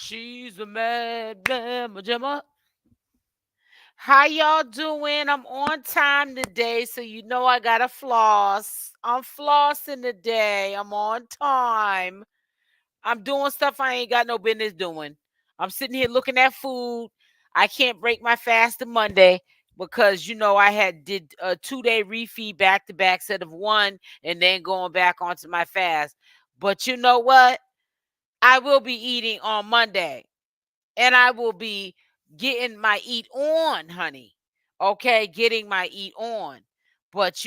She's a madman, Gemma. How y'all doing? I'm on time today, so you know I gotta floss. I'm flossing today. I'm on time. I'm doing stuff I ain't got no business doing. I'm sitting here looking at food. I can't break my fast to Monday because I had did a 2-day refeed back to back instead of one, and then going back onto my fast. But you know what? I will be eating on Monday, and I will be getting my eat on, honey. Okay, getting my eat on. But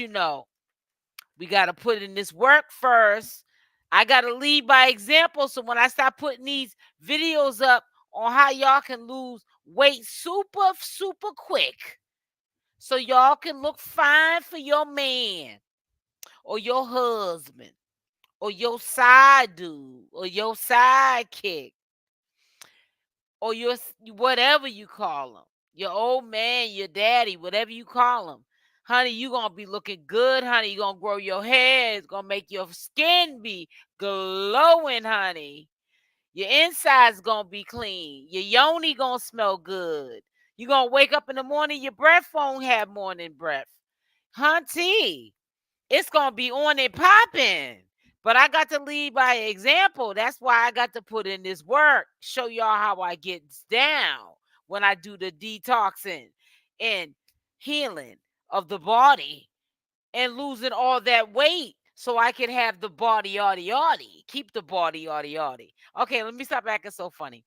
we got to put in this work first. I got to lead by example. So when I start putting these videos up on how y'all can lose weight super, super quick, so y'all can look fine for your man or your husband or your side dude or your sidekick or your whatever you call them, your old man, your daddy, whatever you call them. Honey, you going to be looking good, honey. You going to grow your hair. It's going to make your skin be glowing, honey. Your inside's going to be clean. Your yoni going to smell good. You going to wake up in the morning, your breath won't have morning breath. Hunty, it's going to be on and popping. But I got to lead by example. That's why I got to put in this work, show y'all how I get down when I do the detoxing and healing of the body and losing all that weight so I can have the body yardie yardie. Keep the body yardie yardie. Okay, let me stop acting so funny.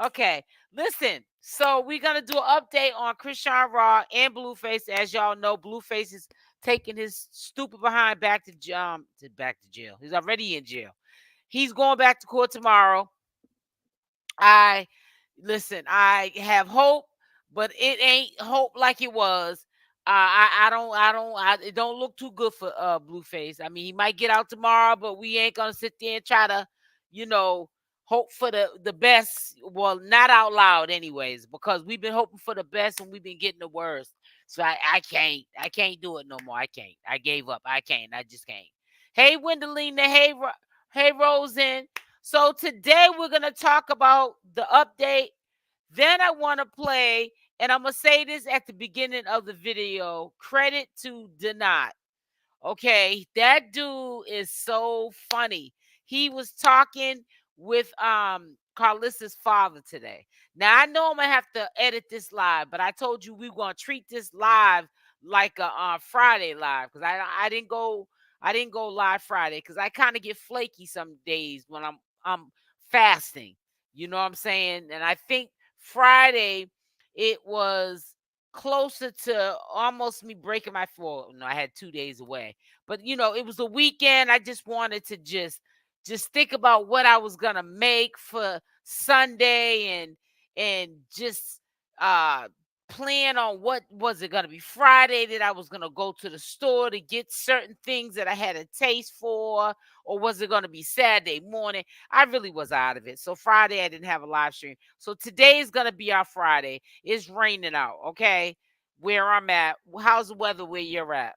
Okay, listen. So we're gonna do an update on CashApp and Blueface. As y'all know, Blueface is taking his stupid behind back to jail. He's already in jail. He's going back to court tomorrow. I have hope, but it ain't hope like it was. It don't look too good for Blueface. I mean, he might get out tomorrow, but we ain't gonna sit there and try to, you know, hope for the best. Well, not out loud, anyways, because we've been hoping for the best and we've been getting the worst. So I can't do it no more. I can't. I gave up. I can't. I just can't. Hey, Wendelina. Hey, Rosen. So today we're gonna talk about the update. Then I want to play, and I'm gonna say this at the beginning of the video. Credit to Denot. Okay, that dude is so funny. He was talking with Carissa's father today. Now I know I'm gonna have to edit this live, but I told you we were gonna treat this live like a Friday live because I didn't go live Friday because I kind of get flaky some days when I'm fasting. You know what I'm saying? And I think Friday it was closer to almost me breaking my fall. No, I had 2 days away. But it was a weekend. I just wanted to just think about what I was gonna make for Sunday and just plan on what was it gonna be Friday that I was gonna go to the store to get certain things that I had a taste for, or was it gonna be Saturday morning? I really was out of it. So Friday I didn't have a live stream. So today is gonna be our Friday. It's raining out, okay? Where I'm at. How's the weather where you're at?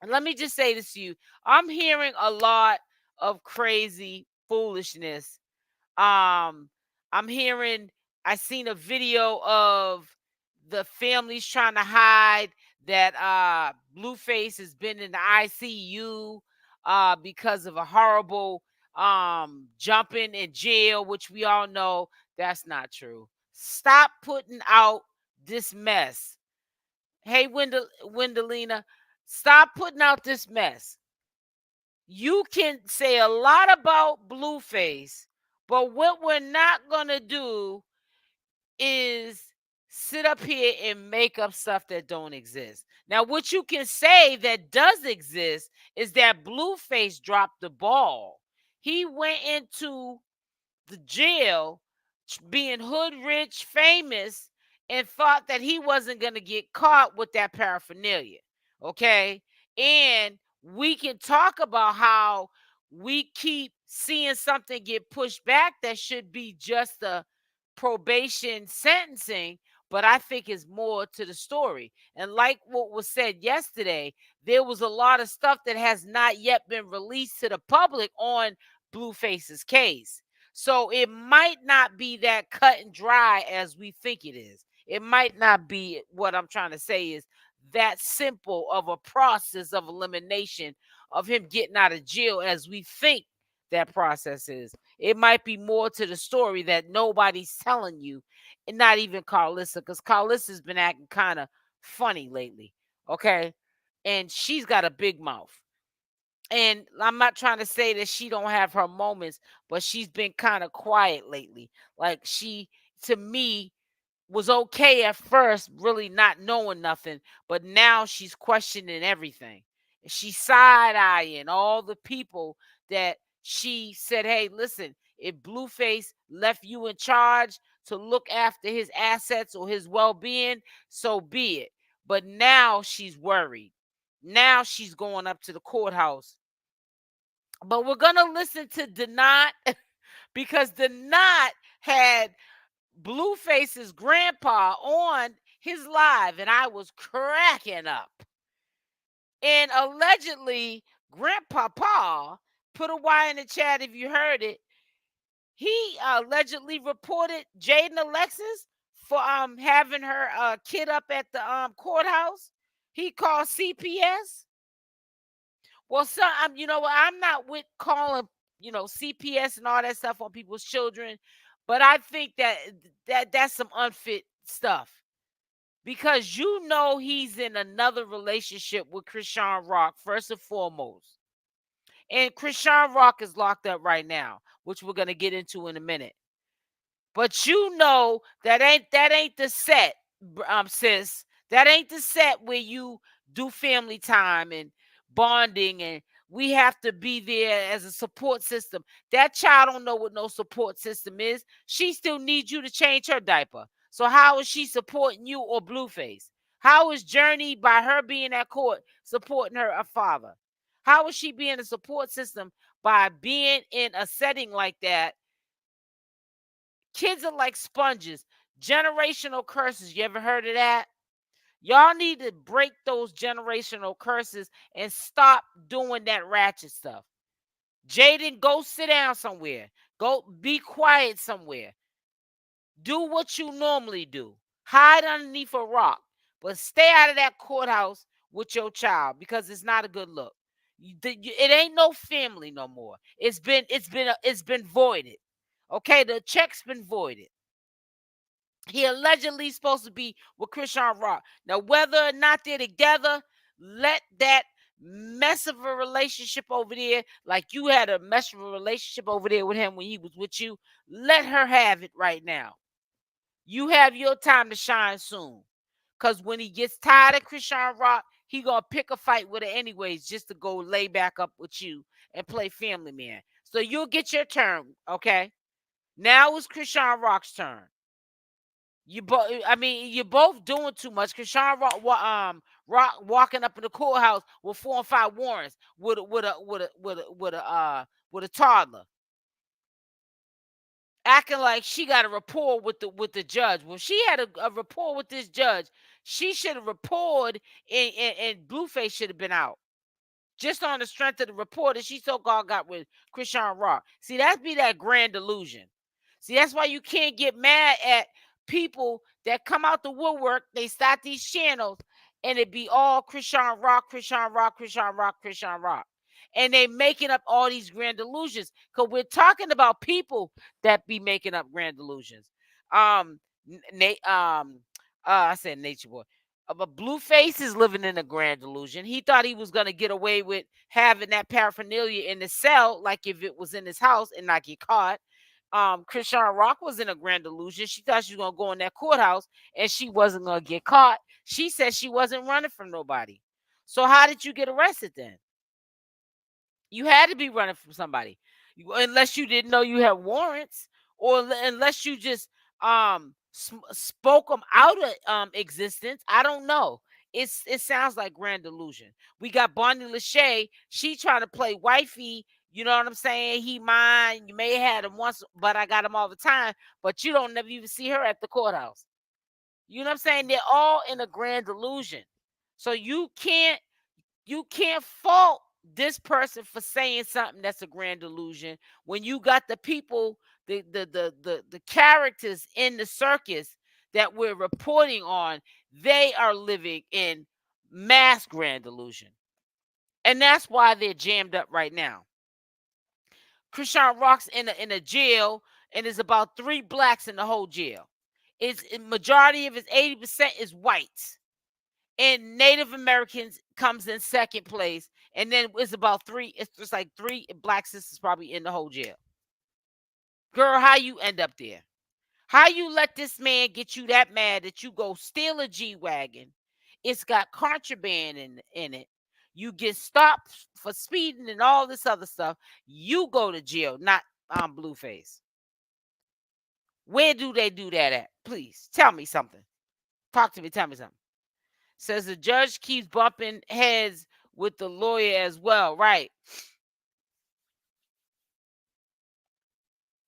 And let me just say this to you. I'm hearing a lot of crazy foolishness. Um, I'm hearing, I seen a video of the families trying to hide that Blueface has been in the ICU because of a horrible jumping in jail, which we all know that's not true. Stop putting out this mess. Hey, Wendelina, stop putting out this mess. You can say a lot about Blueface, but what we're not going to do is sit up here and make up stuff that don't exist. Now, what you can say that does exist is that Blueface dropped the ball. He went into the jail being hood rich, famous, and thought that he wasn't going to get caught with that paraphernalia. Okay. And we can talk about how we keep seeing something get pushed back that should be just a probation sentencing, but I think it's more to the story. And like what was said yesterday, there was a lot of stuff that has not yet been released to the public on Blueface's case. So it might not be that cut and dry as we think it is. It might not be. What I'm trying to say is that simple of a process of elimination of him getting out of jail as we think that process is. It might be more to the story that nobody's telling you, and not even Carissa, because Carissa's been acting kind of funny lately. Okay. And she's got a big mouth. And I'm not trying to say that she don't have her moments, but she's been kind of quiet lately. Like she, to me, was okay at first, really not knowing nothing, but now she's questioning everything. She's side eyeing all the people that she said, "Hey, listen, if Blueface left you in charge to look after his assets or his well-being, so be it." But now she's worried. Now she's going up to the courthouse. But we're gonna listen to 𝗪𝗪𝗪 because 𝗪𝗪𝗪 had Blueface's grandpa on his live, and I was cracking up. And allegedly, Grandpapa put a Y in the chat if you heard it. He allegedly reported Jaydain Alexis for having her kid up at the courthouse. He called CPS. Well, you know what? I'm not with calling, CPS and all that stuff on people's children, but I think that's some unfit stuff because he's in another relationship with CashApp first and foremost, and CashApp is locked up right now, which we're gonna get into in a minute. But that ain't the set, sis. That ain't the set where you do family time and bonding, and we have to be there as a support system. That child don't know what no support system is. She still needs you to change her diaper. So how is she supporting you or Blueface? How is Journey, by her being at court, supporting her father? How is she being a support system by being in a setting like that? Kids are like sponges. Generational curses. You ever heard of that? Y'all need to break those generational curses and stop doing that ratchet stuff. Jaydain, go sit down somewhere. Go be quiet somewhere. Do what you normally do. Hide underneath a rock. But stay out of that courthouse with your child because it's not a good look. It ain't no family no more. It's been voided. Okay, the check's been voided. He allegedly supposed to be with CashApp. Now, whether or not they're together, let that mess of a relationship over there, like you had a mess of a relationship over there with him when he was with you, let her have it right now. You have your time to shine soon. Because when he gets tired of CashApp, he going to pick a fight with her anyways just to go lay back up with you and play family man. So you'll get your turn, okay? Now it's CashApp's turn. You're both doing too much. Rock walking up in the courthouse with 4 and 5 warrants with a toddler, acting like she got a rapport with the judge. Well, she had a rapport with this judge. She should have reported, and Blueface should have been out. Just on the strength of the report that she so-called got with CashApp. See, that's be that grand delusion. See, that's why you can't get mad at people that come out the woodwork. They start these channels, and it be all CashApp. And they making up all these grand delusions. Because we're talking about people that be making up grand delusions. I said Nature Boy. But Blueface is living in a grand delusion. He thought he was gonna get away with having that paraphernalia in the cell, like if it was in his house and not get caught. CashApp was in a grand delusion. She thought she was gonna go in that courthouse and she wasn't gonna get caught. She said she wasn't running from nobody. So how did you get arrested then? You had to be running from somebody, unless you didn't know you had warrants, or unless you just spoke them out of existence. I don't know. It sounds like grand delusion. We got Bonnie Lachey. She trying to play wifey. You know what I'm saying? He mine. You may have had him once, but I got him all the time. But you don't never even see her at the courthouse. You know what I'm saying? They're all in a grand delusion. So you can't fault this person for saying something that's a grand delusion, when you got the people, the characters in the circus that we're reporting on, they are living in mass grand delusion. And that's why they're jammed up right now. Chrisean Rock's in a jail, and there's about 3 blacks in the whole jail. It's majority of his 80% is whites. And Native Americans comes in second place. And then it's about 3, it's just like 3 black sisters probably in the whole jail. Girl, how you end up there? How you let this man get you that mad that you go steal a G-Wagon? It's got contraband in it. You get stopped for speeding and all this other stuff. You go to jail, not Blueface. Where do they do that at? Please tell me something. Talk to me. Tell me something. Says the judge keeps bumping heads with the lawyer as well. Right.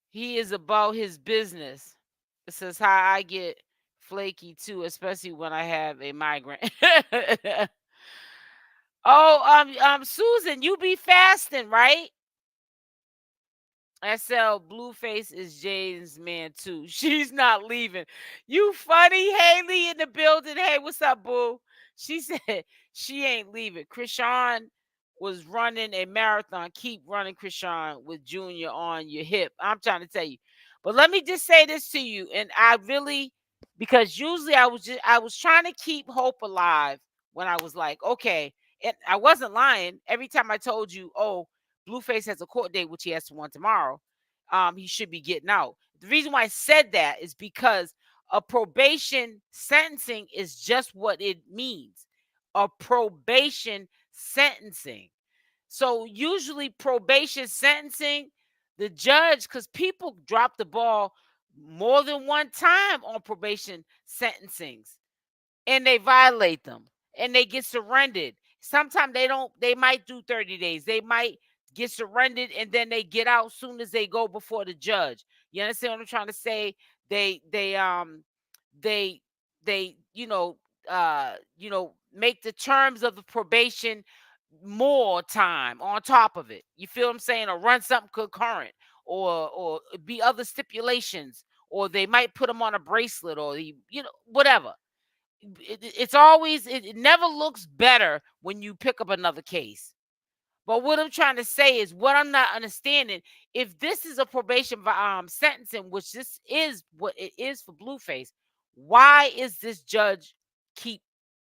He is about his business. It says how I get flaky too, especially when I have a migraine. Oh, Susan, you be fasting, right? SL Blueface is Jaydain's man too. She's not leaving. You funny, Haley in the building. Hey, what's up, boo? She said she ain't leaving. Chrisean was running a marathon. Keep running, Chrisean, with Junior on your hip. I'm trying to tell you. But let me just say this to you. And I really, because usually I was trying to keep hope alive when I was like, okay, and I wasn't lying. Every time I told you, oh, Blueface has a court date, which he has to one tomorrow, he should be getting out. The reason why I said that is because a probation sentencing is just what it means. A probation sentencing. So usually probation sentencing, the judge, because people drop the ball more than one time on probation sentencings and they violate them and they get surrendered. Sometimes they might do 30 days. They might get surrendered and then they get out soon as they go before the judge. You understand what I'm trying to say? They make the terms of the probation more time on top of it. You feel what I'm saying? Or run something concurrent or be other stipulations, or they might put them on a bracelet or whatever. It never looks better when you pick up another case. But what I'm trying to say is, what I'm not understanding, if this is a probation sentencing, which this is what it is for Blueface, why is this judge keep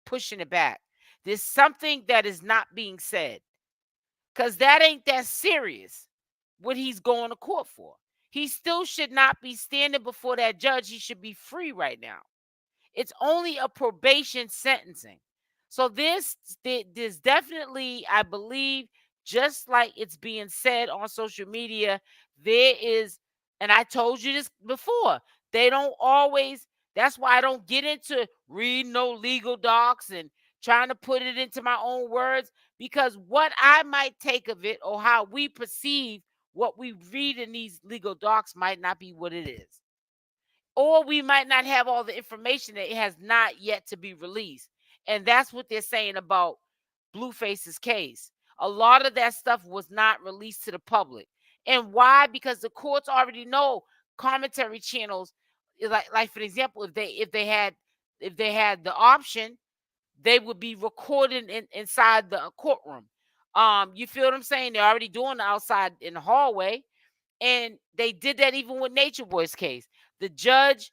pushing it back? There's something that is not being said, because that ain't that serious what he's going to court for. He still should not be standing before that judge. He should be free right now. It's only a probation sentencing. So there's definitely, I believe, just like it's being said on social media, there is, and I told you this before, they don't always, that's why I don't get into reading no legal docs and trying to put it into my own words, because what I might take of it or how we perceive what we read in these legal docs might not be what it is. Or we might not have all the information that it has not yet to be released. And that's what they're saying about Blueface's case. A lot of that stuff was not released to the public. And why? Because the courts already know commentary channels, like for example, if they had the option, they would be recording inside the courtroom. You feel what I'm saying? They're already doing it outside in the hallway. And they did that even with Nature Boy's case. The judge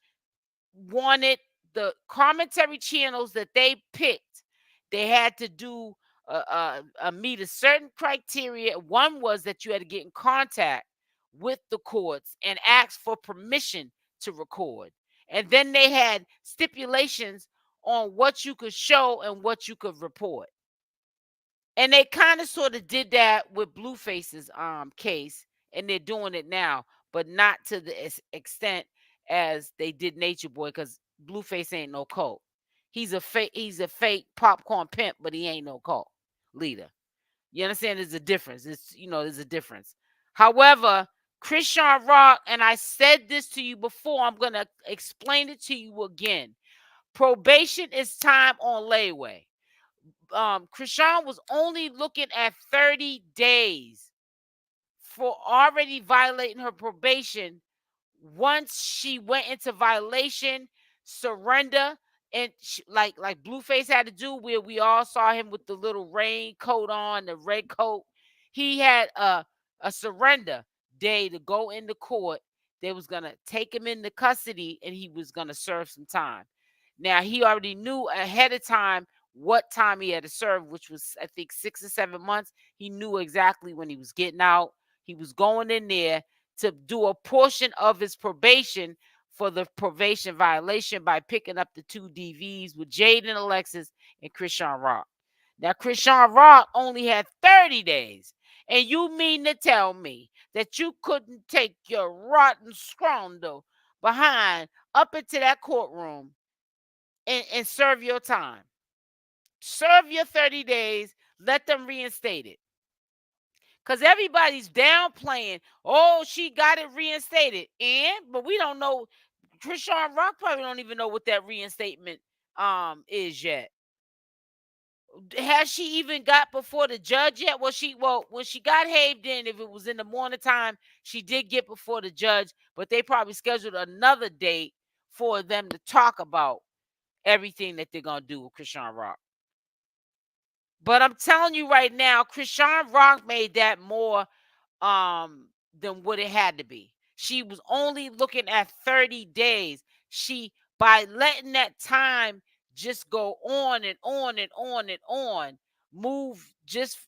wanted the commentary channels that they picked. They had to do meet a certain criteria. One was that you had to get in contact with the courts and ask for permission to record. And then they had stipulations on what you could show and what you could report. And they kind of sort of did that with Blueface's case, and they're doing it now, but not to the extent as they did Nature Boy, because Blueface ain't no cult. He's a fake popcorn pimp, but he ain't no cult leader. You understand? There's a difference. There's a difference. However, Chrisean Rock, and I said this to you before, I'm gonna explain it to you again. Probation is time on layaway. Chrisean was only looking at 30 days for already violating her probation. Once she went into violation, surrender, and like Blueface had to do, where we all saw him with the little raincoat on, the red coat. He had a surrender day to go into court. They was gonna take him into custody, and he was gonna serve some time. Now he already knew ahead of time what time he had to serve, which was I think 6 or 7 months. He knew exactly when he was getting out. He was going in there to do a portion of his probation for the probation violation by picking up the 2 DVs with Jaydain, Alexis, and Chrisean Rock. Now, Chrisean Rock only had 30 days. And you mean to tell me that you couldn't take your rotten scrondo behind up into that courtroom and serve your time? Serve your 30 days, let them reinstate it. Because everybody's downplaying, oh, she got it reinstated. But we don't know. Chrisean Rock probably don't even know what that reinstatement is yet. Has she even got before the judge yet? Well, when she got haved in, if it was in the morning time, she did get before the judge, but they probably scheduled another date for them to talk about everything that they're gonna do with Chrisean Rock. But I'm telling you right now, Chrisean Rock made that more than what it had to be. She was only looking at 30 days. She, by letting that time just go on and on and on and on, move just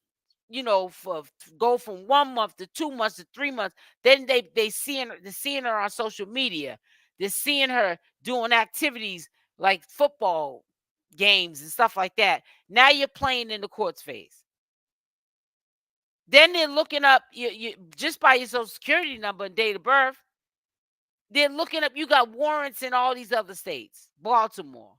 for go from 1 month to 2 months to 3 months. Then they're seeing her on social media. They're seeing her doing activities like football games and stuff like that. Now you're playing in the court's face. Then they're looking up you just by your social security number and date of birth. They're looking up, you got warrants in all these other states, Baltimore.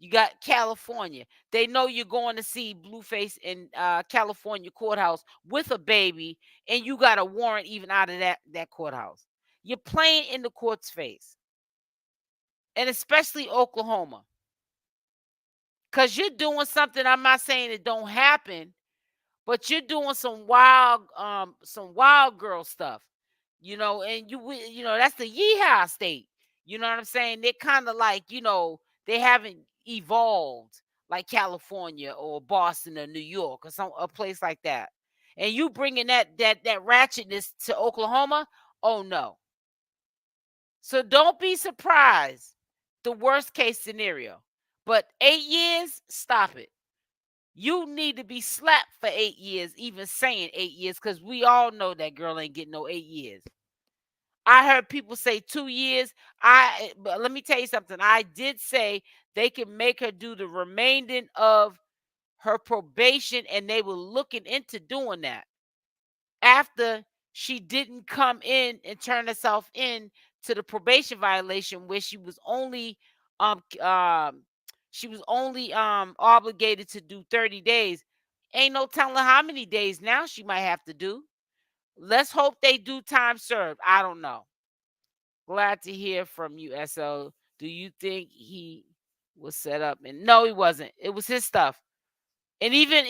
You got California. They know you're going to see Blueface in California courthouse with a baby, and you got a warrant even out of that courthouse. You're playing in the court's face, and especially Oklahoma, because you're doing something. I'm not saying it don't happen, but you're doing some wild girl stuff, and that's the yeehaw state. You know what I'm saying? They're kind of like, they haven't evolved like California or Boston or New York or a place like that. And you bringing that ratchetness to Oklahoma? Oh no. So don't be surprised. The worst case scenario. But 8 years, stop it. You need to be slapped for 8 years, even saying 8 years, because we all know that girl ain't getting no 8 years. I heard people say 2 years. But let me tell you something. I did say they can make her do the remaining of her probation, and they were looking into doing that after she didn't come in and turn herself in to the probation violation, where she was only obligated to do 30 days. Ain't no telling how many days now she might have to do. Let's hope they do time served. I don't know. Glad to hear from you, SO. Do you think he was set up? And no, he wasn't. It was his stuff. And even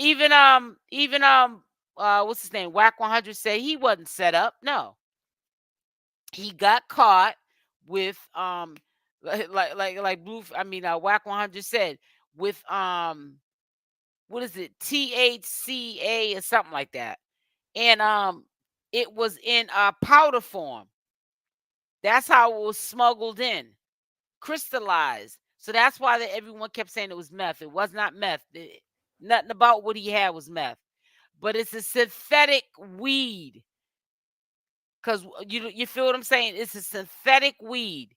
what's his name? Whack 100 said he wasn't set up. No. He got caught with like Whack 100 said, with what is it, THCA or something like that, and it was in powder form. That's how it was smuggled in, crystallized. So that's why everyone kept saying it was meth. It was not meth. Nothing about what he had was meth, but it's a synthetic weed. Because you feel what I'm saying? It's a synthetic weed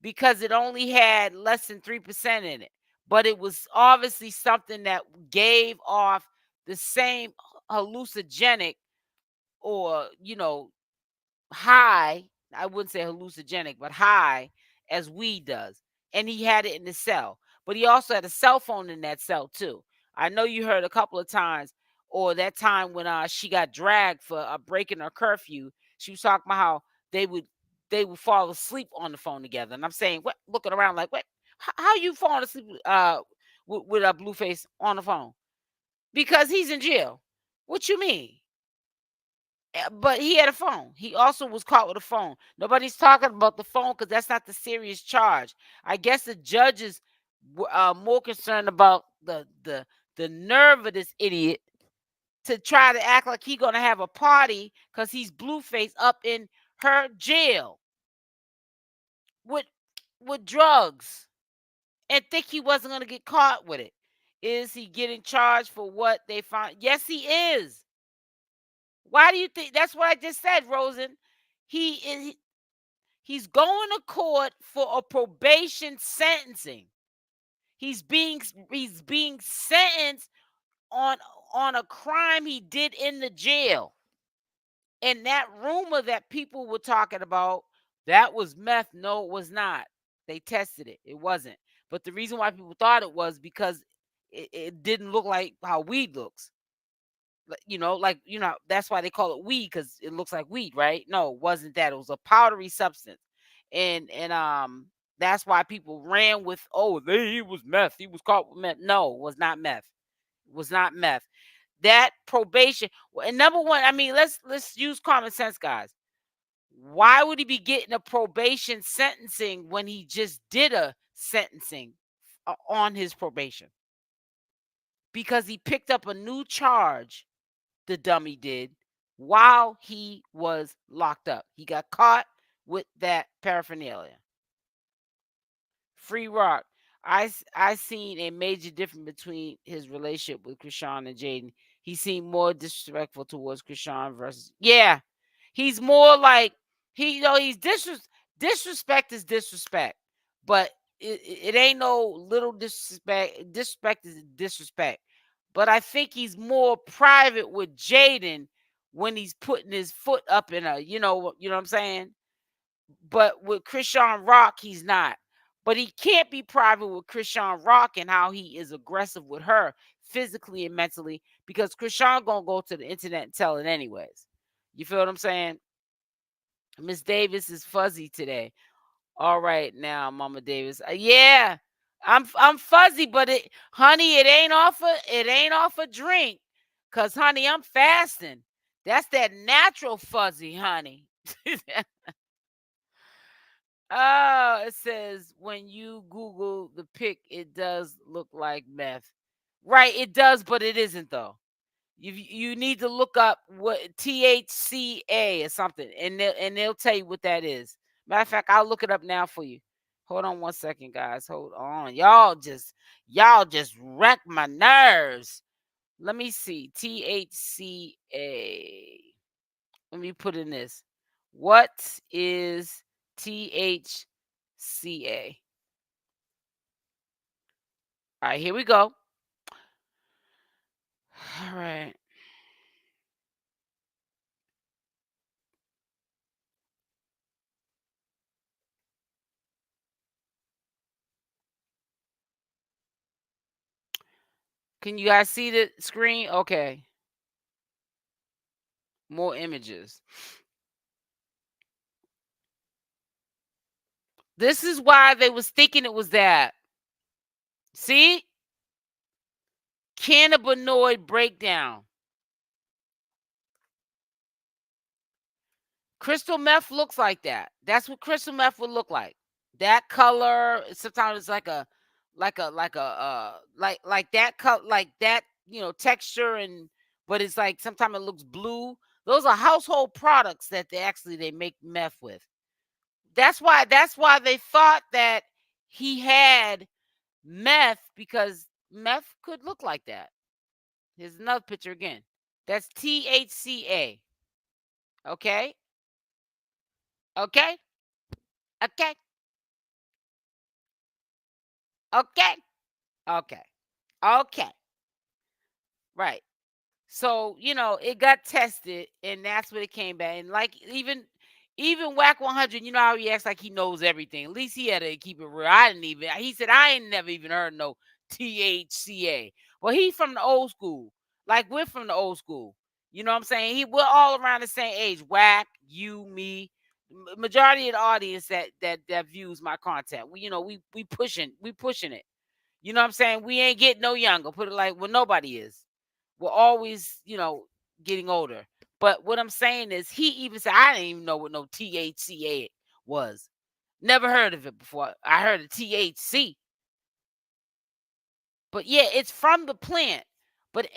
because it only had less than 3% in it. But it was obviously something that gave off the same hallucinogenic or, high. I wouldn't say hallucinogenic, but high as weed does. And he had it in the cell. But he also had a cell phone in that cell too. I know you heard a couple of times, or that time when she got dragged for breaking her curfew. She was talking about how they would fall asleep on the phone together. And I'm saying, what? Looking around like, what? How you falling asleep with a Blueface on the phone? because he's in jail. What you mean? But he had a phone. He also was caught with a phone. Nobody's talking about the phone because that's not the serious charge. I guess the judge is more concerned about the nerve of this idiot to try to act like he's gonna have a party because he's Blueface up in her jail with drugs and think he wasn't gonna get caught with it. Is he getting charged for what they found? Yes, he is. Why do you think? That's what I just said, Rosen. He's going to court for a probation sentencing. He's being sentenced on a crime he did in the jail. And that rumor that people were talking about, that was meth. No, it was not. They tested it. It wasn't. But the reason why people thought it was because it didn't look like how weed looks. That's why they call it weed, because it looks like weed, right? No, it wasn't that. It was a powdery substance. And that's why people ran with, he was meth. He was caught with meth. No, it was not meth. It was not meth. That probation, and number one, I mean, let's use common sense, guys. Why would he be getting a probation sentencing when he just did a sentencing on his probation? Because he picked up a new charge, the dummy did, while he was locked up. He got caught with that paraphernalia. Free Rock. I seen a major difference between his relationship with Chrisean and Jaydain. He seemed more disrespectful towards Chrisean versus he's more like he's disrespect is disrespect, but it ain't no little disrespect. Disrespect is disrespect. But I think he's more private with Jaydain when he's putting his foot up in a, you know what I'm saying? But with CashApp, he's not. But he can't be private with CashApp and how he is aggressive with her physically and mentally, because CashApp gonna go to the internet and tell it anyways. You feel what I'm saying? Miss Davis is fuzzy today. All right, now, Mama Davis. Yeah, I'm fuzzy, but honey, it ain't off a drink, cause honey, I'm fasting. That's that natural fuzzy, honey. Oh, it says when you Google the pic, it does look like meth. Right, it does, but it isn't though. You need to look up what THCA or something, and they'll tell you what that is. Matter of fact, I'll look it up now for you. Hold on one second, guys. Hold on. Y'all just wreck my nerves. Let me see. THCA. Let me put in this. What is THCA? All right, here we go. All right. Can you guys see the screen? Okay. More images. This is why they was thinking it was that. See? Cannabinoid breakdown. Crystal meth looks like that. That's what crystal meth would look like. That color, sometimes it's like that color, like that, texture, but it's like sometimes it looks blue. Those are household products that they make meth with. That's why they thought that he had meth, because meth could look like that. Here's another picture again. That's THCA. Okay? Okay? Okay? Okay? Okay. Okay. Right. So, it got tested, and that's what it came back. And like even Whack 100, you know how he acts like he knows everything. At least he had to keep it real. He said, I ain't never even heard no THCA. Well, he's from the old school. Like, we're from the old school. You know what I'm saying? We're all around the same age. Whack, you, me, majority of the audience that views my content. We pushing it. You know what I'm saying? We ain't getting no younger. Put it like, well, nobody is. were always, getting older. But what I'm saying is, he even said, I didn't even know what no THCA was. Never heard of it before. I heard of THC. But yeah, it's from the plant. But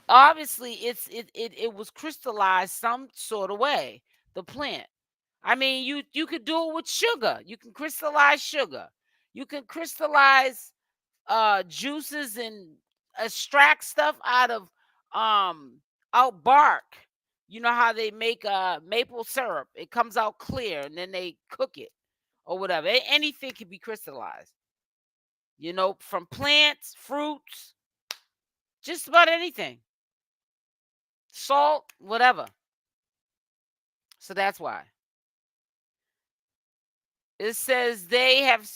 obviously it was crystallized some sort of way, the plant. I mean, you could do it with sugar. You can crystallize sugar. You can crystallize juices and extract stuff out of out bark. You know how they make maple syrup? It comes out clear and then they cook it or whatever. Anything can be crystallized. From plants, fruits, just about anything. Salt, whatever. So that's why. It says they have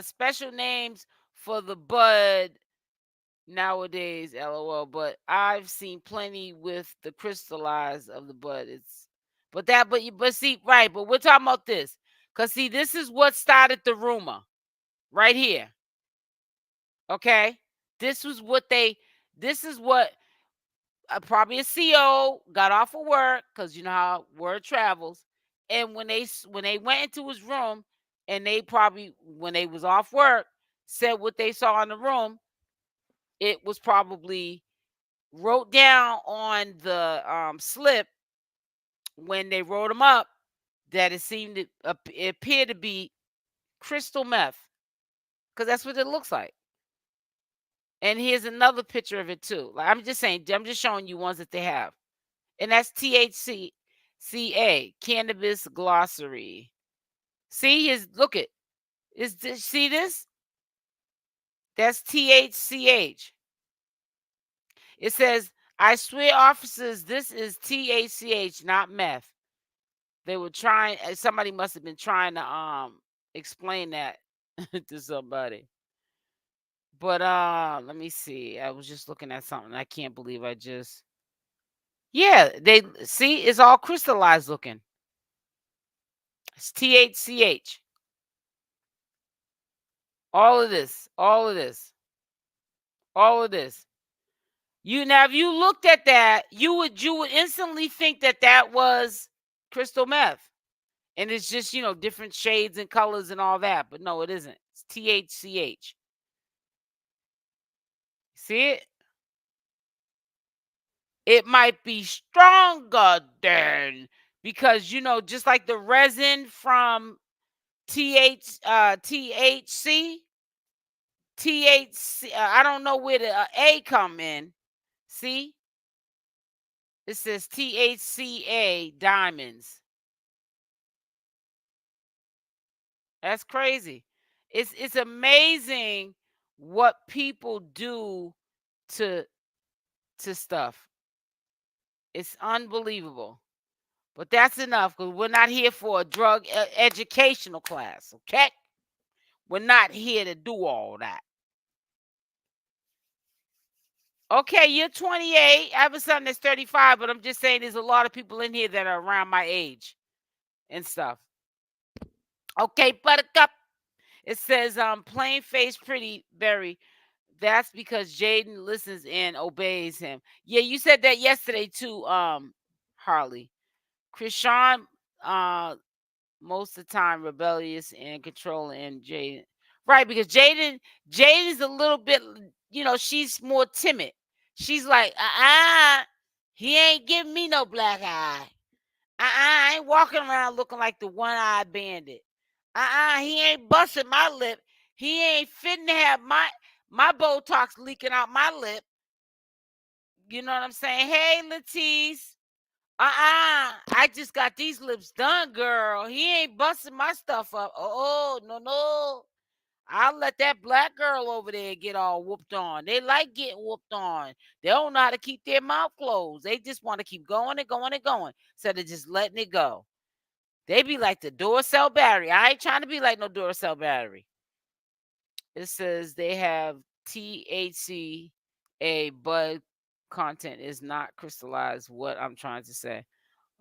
special names for the bud nowadays, LOL. But I've seen plenty with the crystallized of the bud. But see, right, but we're talking about this. Because see, this is what started the rumor. Right here. Okay? This is what probably a CO got off of work, because you know how word travels. And when they went into his room, and they probably, when they was off work, said what they saw in the room, it was probably wrote down on the slip when they wrote them up, that it seemed to it appeared to be crystal meth, because that's what it looks like. And here's another picture of it too. Like, I'm just showing you ones that they have. And that's THCA, cannabis glossary. See, look it. See this? That's THCH. It says, I swear, officers, this is THCH, not meth. They were trying, somebody must have been trying to explain that to somebody. But let me see. I was just looking at something. I can't believe I just. Yeah, they see, it's all crystallized looking. It's THCH. All of this. If you looked at that, you would instantly think that was crystal meth. And it's just, different shades and colors and all that. But no, it isn't. It's THCH. See it? It might be stronger than, because, just like the resin from THC, I don't know where the A come in. See? It says THCA diamonds. That's crazy. It's amazing what people do to stuff. It's unbelievable. But that's enough, because we're not here for a drug educational class, okay? We're not here to do all that. Okay, you're 28. I have a son that's 35, but I'm just saying there's a lot of people in here that are around my age and stuff. Okay, Buttercup. It says, plain face pretty berry. That's because Jaydain listens and obeys him. Yeah, you said that yesterday too, Harley. Chrisean, most of the time rebellious and controlling, and Jaydain. Right, because Jaydain's a little bit, she's more timid. She's like, he ain't giving me no black eye. I ain't walking around looking like the one-eyed bandit. He ain't busting my lip. He ain't fitting to have my Botox leaking out my lip. You know what I'm saying? Hey, Latisse. I just got these lips done, girl. He ain't busting my stuff up. Oh, no. I'll let that black girl over there get all whooped on. They like getting whooped on. They don't know how to keep their mouth closed. They just want to keep going and going and going instead of just letting it go. They be like the Duracell battery. I ain't trying to be like no Duracell battery. It says they have THC, bud content is not crystallized. What I'm trying to say.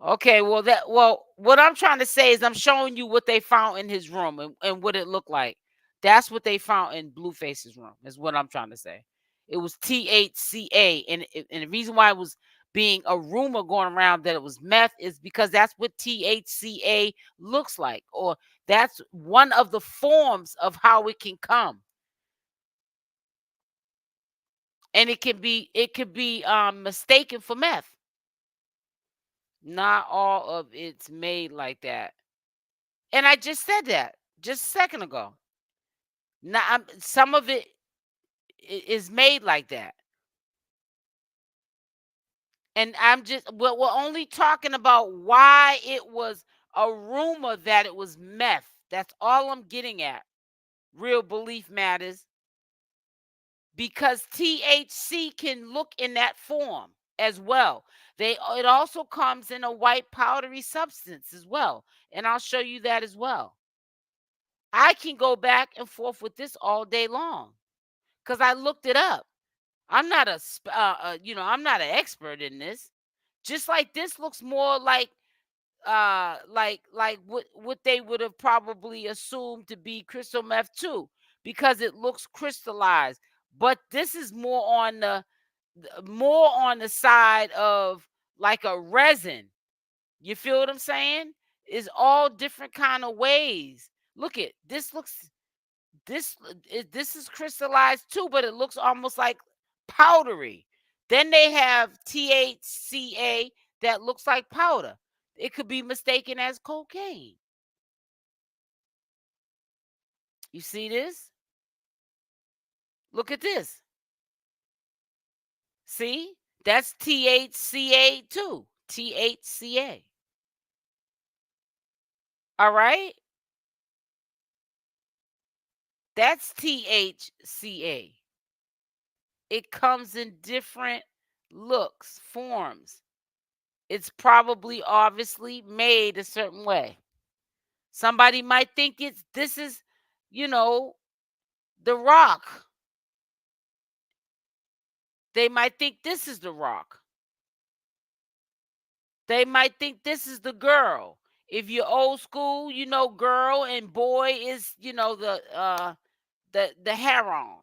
Okay, well, what I'm trying to say is I'm showing you what they found in his room and what it looked like. That's what they found in Blueface's room, is what I'm trying to say. It was THCA, and the reason why it was being a rumor going around that it was meth is because that's what THCA looks like, or that's one of the forms of how it can come. And it could be mistaken for meth. Not all of it's made like that. And I just said that just a second ago. Now, some of it is made like that. And we're only talking about why it was a rumor that it was meth. That's all I'm getting at. Real belief matters. Because THC can look in that form as well. It also comes in a white powdery substance as well. And I'll show you that as well. I can go back and forth with this all day long because I looked it up. I'm not I'm not an expert in this. Just like this looks more like what they would have probably assumed to be crystal meth too, because it looks crystallized. But this is more on the side of like a resin. You feel what I'm saying? It's all different kind of ways. Look at this. This is crystallized too, but it looks almost like powdery. Then they have THCA that looks like powder. It could be mistaken as cocaine. You see this? Look at this. See? That's THCA too. THCA. All right? That's THCA. It comes in different looks, forms. It's probably obviously made a certain way. Somebody might think this is, the rock. They might think this is the rock. They might think this is the girl. If you're old school, girl and boy is, the heron.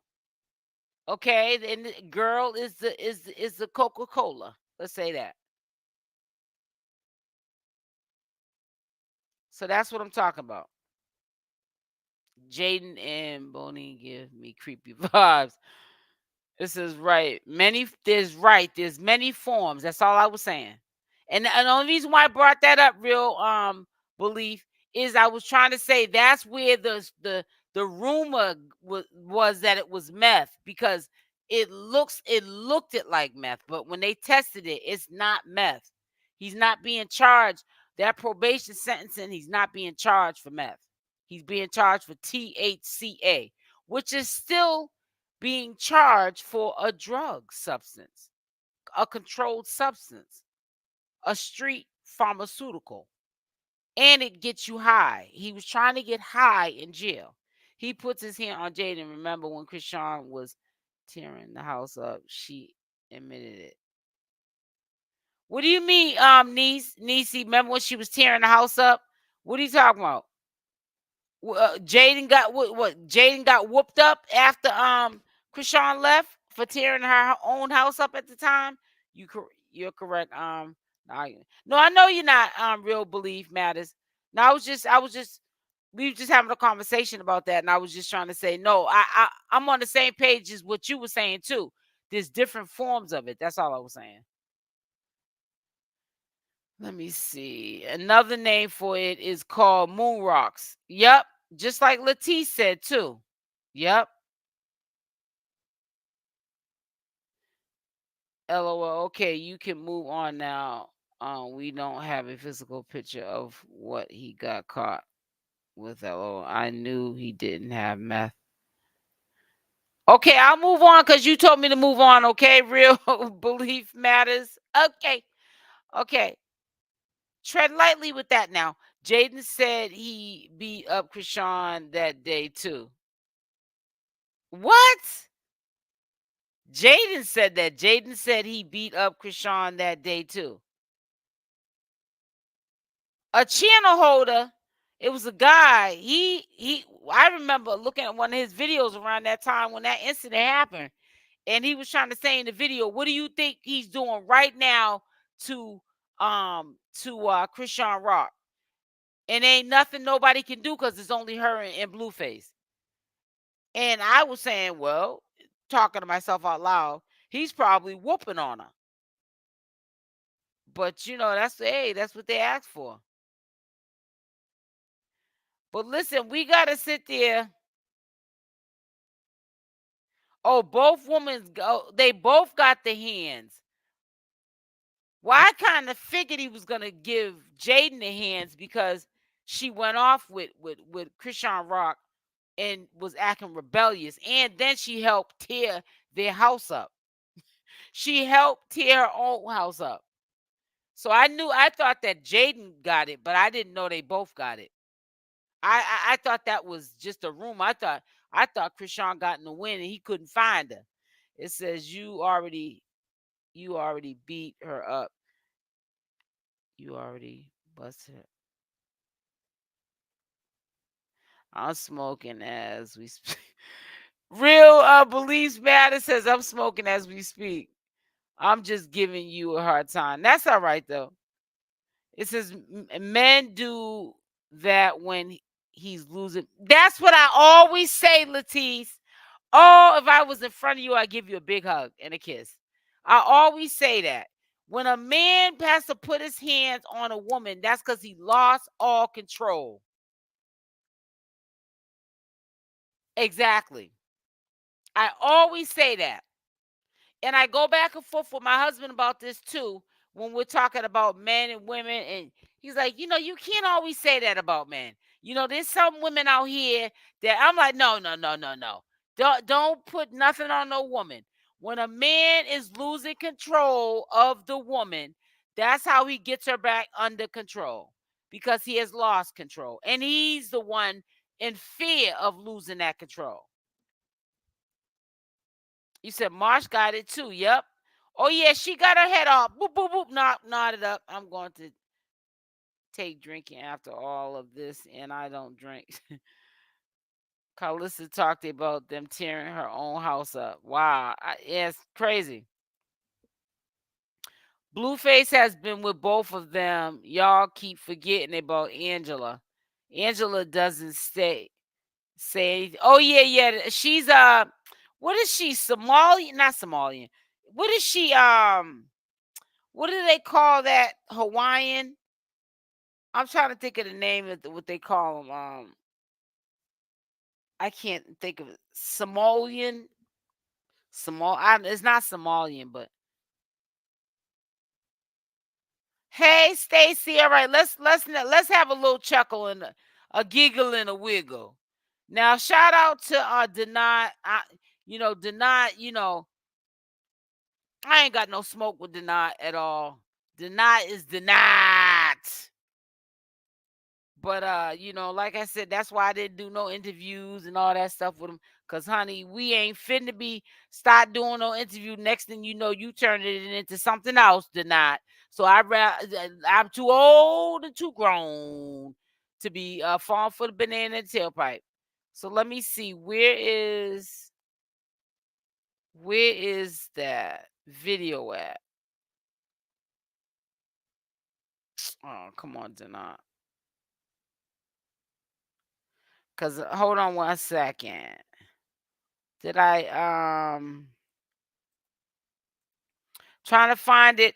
Okay, and girl is the Coca-Cola. Let's say that. So that's what I'm talking about. Jaydain and Bonnie give me creepy vibes. This is right. There's many forms. That's all I was saying. And the only reason why I brought that up, real belief, is I was trying to say that's where the rumor was that it was meth, because it looked it like meth, but when they tested it, it's not meth. He's not being charged. That probation sentencing, he's not being charged for meth. He's being charged for THCA, which is still being charged for a drug substance, a controlled substance, a street pharmaceutical, and it gets you high. He was trying to get high in jail. He puts his hand on Jaydain. Remember when Chrisean was tearing the house up? She admitted it. What do you mean, Niecy? Remember when she was tearing the house up? What are you talking about? Jaydain got what? Jaydain got whooped up after Chrisean left for tearing her own house up at the time. You're correct. No, I know you're not. Real belief matters. No, we were just having a conversation about that, and I was just trying to say, no, I'm on the same page as what you were saying too. There's different forms of it. That's all I was saying. Let me see. Another name for it is called moon rocks. Yep. Just like Latisse said too. Yep. LOL. Okay, you can move on now. We don't have a physical picture of what he got caught with. LOL. I knew he didn't have meth. Okay, I'll move on because you told me to move on. Okay, real belief matters. Okay. Okay. Tread lightly with that now. Jaydain said he beat up Chrisean that day too. What? Jaydain said that. Jaydain said he beat up Chrisean that day too. A channel holder. It was a guy. I remember looking at one of his videos around that time when that incident happened. And he was trying to say in the video, what do you think he's doing right now to Chrisean Rock? And ain't nothing nobody can do because it's only her and Blueface. And I was saying, well, talking to myself out loud, he's probably whooping on her. But that's what they asked for. But listen, we gotta sit there. Oh, both women go. They both got the hands. Well, I kind of figured he was gonna give Jaydain the hands because she went off with Chrisean Rock and was acting rebellious, and then she helped tear their house up. She helped tear her own house up. So I thought that Jaydain got it, but I didn't know they both got it. I thought that was just a rumor. I thought Chrisean got in the win and he couldn't find her. It says you already beat her up. You already busted her. I'm smoking as we speak. Real Beliefs Matter says I'm smoking as we speak. I'm just giving you a hard time. That's all right though. It says men do that when he's losing. That's what I always say, Latisse. Oh, if I was in front of you, I'd give you a big hug and a kiss. I always say that. When a man has to put his hands on a woman, that's because he lost all control. Exactly. I always say that. And I go back and forth with my husband about this too when we're talking about men and women. And he's like, you can't always say that about men. There's some women out here that I'm like, no. Don't put nothing on no woman. When a man is losing control of the woman, that's how he gets her back under control because he has lost control. And he's the one in fear of losing that control. You said Marsh got it too. Yep. Oh yeah, she got her head off. Boop boop boop. Knot it up. I'm going to take drinking after all of this, and I don't drink. Carissa talked about them tearing her own house up. Wow, yeah, it's crazy. Blueface has been with both of them. Y'all keep forgetting about Angela. Angela doesn't say. Oh yeah. She's what is she? Somalian? Not Somalian. What is she? What do they call that? Hawaiian? I'm trying to think of the name of what they call them. I can't think of it. Somalian. It's not Somalian, but hey, Stacy. All right, let's have a little chuckle and a giggle and a wiggle. Now, shout out to Deny. Deny. I ain't got no smoke with Deny at all. Deny is denied. But like I said, that's why I didn't do no interviews and all that stuff with him. Cause honey, we ain't finna start doing no interview. Next thing you know, you turn it into something else, Denied. So I'm too old and too grown to be falling for the banana and tailpipe. So let me see, where is that video at? Oh, come on, Denied. Cause hold on 1 second. Did I trying to find it?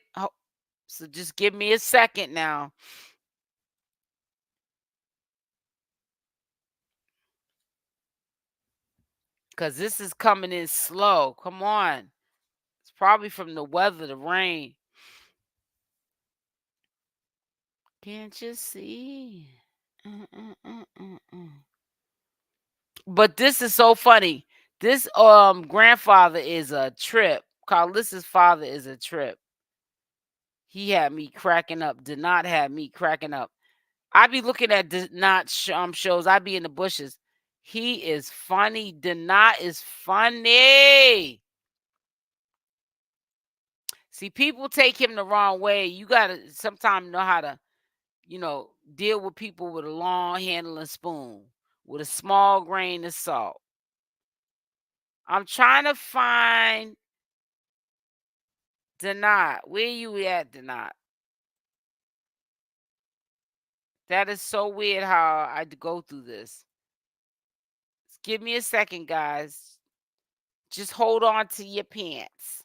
So just give me a second now. Cause this is coming in slow. Come on. It's probably from the weather, the rain. Can't you see? But this is so funny. This grandfather is a trip. Carissa's father is a trip. He had me cracking up. Did not have me cracking up. I be looking at shows. I be in the bushes. He is funny. Denat is funny. See, people take him the wrong way. You gotta sometimes know how to, deal with people with a long handling spoon, with a small grain of salt. I'm trying to find 𝗪𝗛𝗓, where you at, 𝗪𝗓? That is so weird how I go through this. Give me a second, guys. Just hold on to your pants.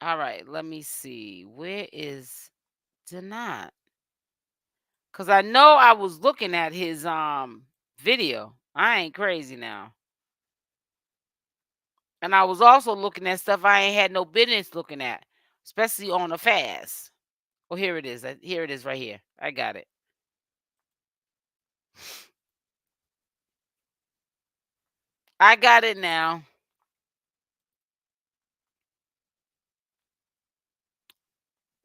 All right, let me see. Where is 𝗪𝗓? Because I know I was looking at his video. I ain't crazy now. And I was also looking at stuff I ain't had no business looking at, especially on a fast. Oh, here it is. Here it is right here. I got it. I got it now.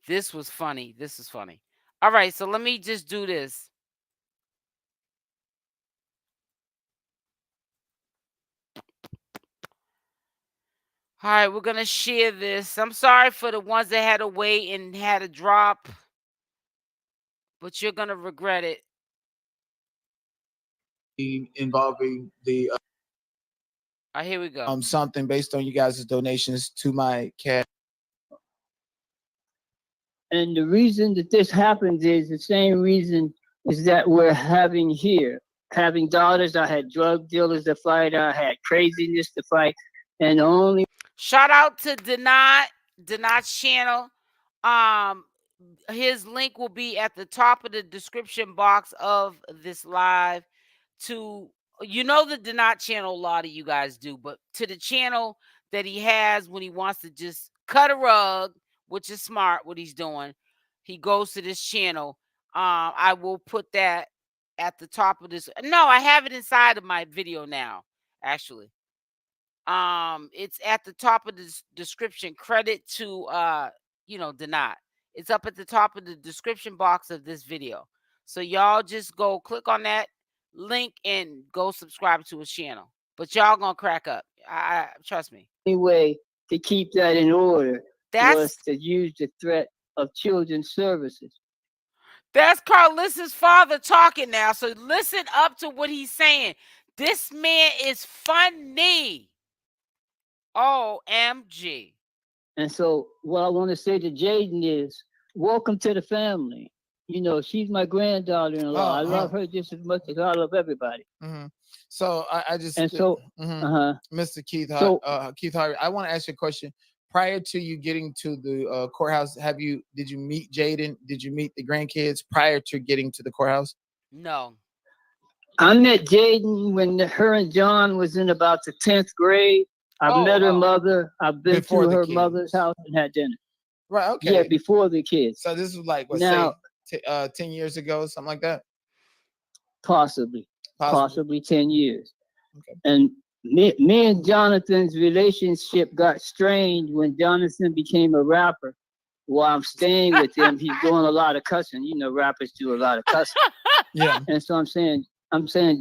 This was funny. This is funny. All right, so let me just do this. All right, we're going to share this. I'm sorry for the ones that had to wait and had to drop, but you're going to regret it. Involving the here we go. Something based on you guys' donations to my cat. And the reason that this happens is the same reason is that we're having here. Having daughters, I had drug dealers to fight, I had craziness to fight, and only shout out to 𝗪𝗓's channel. His link will be at the top of the description box of this live. To the 𝗪𝗓 channel, a lot of you guys do, but to the channel that he has when he wants to just cut a rug, which is smart what he's doing, he goes to this channel. I will put that at the top of this. No, I have it inside of my video now, actually. It's at the top of the description. Credit to 𝗪𝗓. It's up at the top of the description box of this video. So y'all just go click on that link and go subscribe to his channel. But y'all gonna crack up. I trust me. Anyway, to keep that in order was That's to use the threat of children's services. That's Carissa's father talking now. So listen up to what he's saying. This man is funny. OMG. And so what I want to say to Jaydain is, welcome to the family. You know, she's my granddaughter-in-law. I love her just as much as I love everybody. Mm-hmm. So I just and so Mr. Keith, Keith Harvey, I want to ask you a question. Prior to you getting to the courthouse, did you meet Jaydain? Did you meet the grandkids prior to getting to the courthouse? No. I met Jaydain when her and John was in about the 10th grade. I met her mother. I've been to her mother's house and had dinner. Right. Okay. Yeah, before the kids. So this was like, 10 years ago, something like that? Possibly 10 years. Okay. And me and Jonathan's relationship got strained when Jonathan became a rapper. While I'm staying with him, he's doing a lot of cussing. You know, rappers do a lot of cussing. Yeah. And so I'm saying,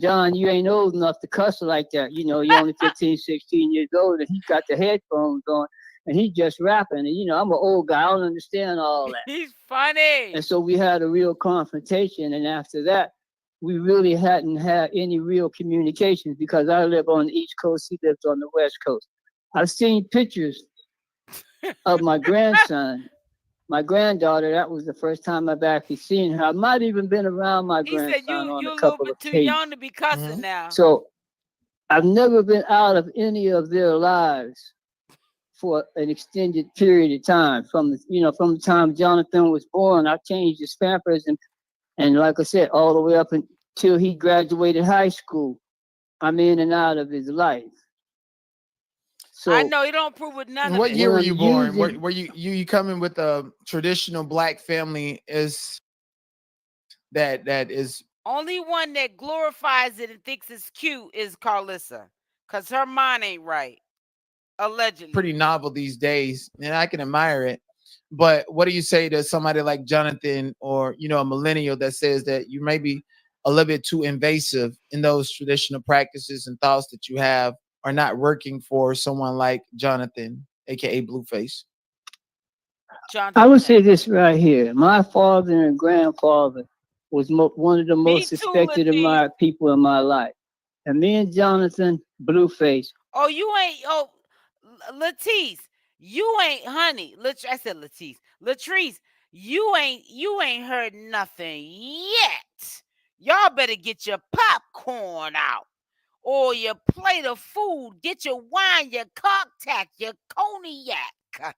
John, you ain't old enough to cuss like that. You know, you're only 15, 16 years old, and he's got the headphones on, and he's just rapping. And, you know, I'm an old guy. I don't understand all that. He's funny. And so we had a real confrontation. And after that, we really hadn't had any real communications because I live on the East Coast. He lives on the West Coast. I've seen pictures of my grandson. My granddaughter, that was the first time I've actually seen her. I might even been around my grandson on a couple of occasions. You're a little bit too young to be cussing now. So I've never been out of any of their lives for an extended period of time. From the time Jonathan was born, I changed his pampers and like I said, all the way up until he graduated high school, I'm in and out of his life. So I know you don't approve with none of it. What year were you born? Were you coming with a traditional black family? Is that is only one that glorifies it and thinks it's cute is Carissa, because her mind ain't right. Allegedly. Pretty novel these days, and I can admire it. But what do you say to somebody like Jonathan, or a millennial that says that you may be a little bit too invasive in those traditional practices and thoughts that you have are not working for someone like Jonathan, aka Blueface? I would say this right here. My father and grandfather was one of the most respected and admired people in my life. And me and Jonathan, Blueface. Oh, you ain't. Oh, Latrice, you ain't, honey. I said Latrice. Latrice, you ain't heard nothing yet. Y'all better get your popcorn out, or your plate of food. Get your wine, your cocktail, your cognac.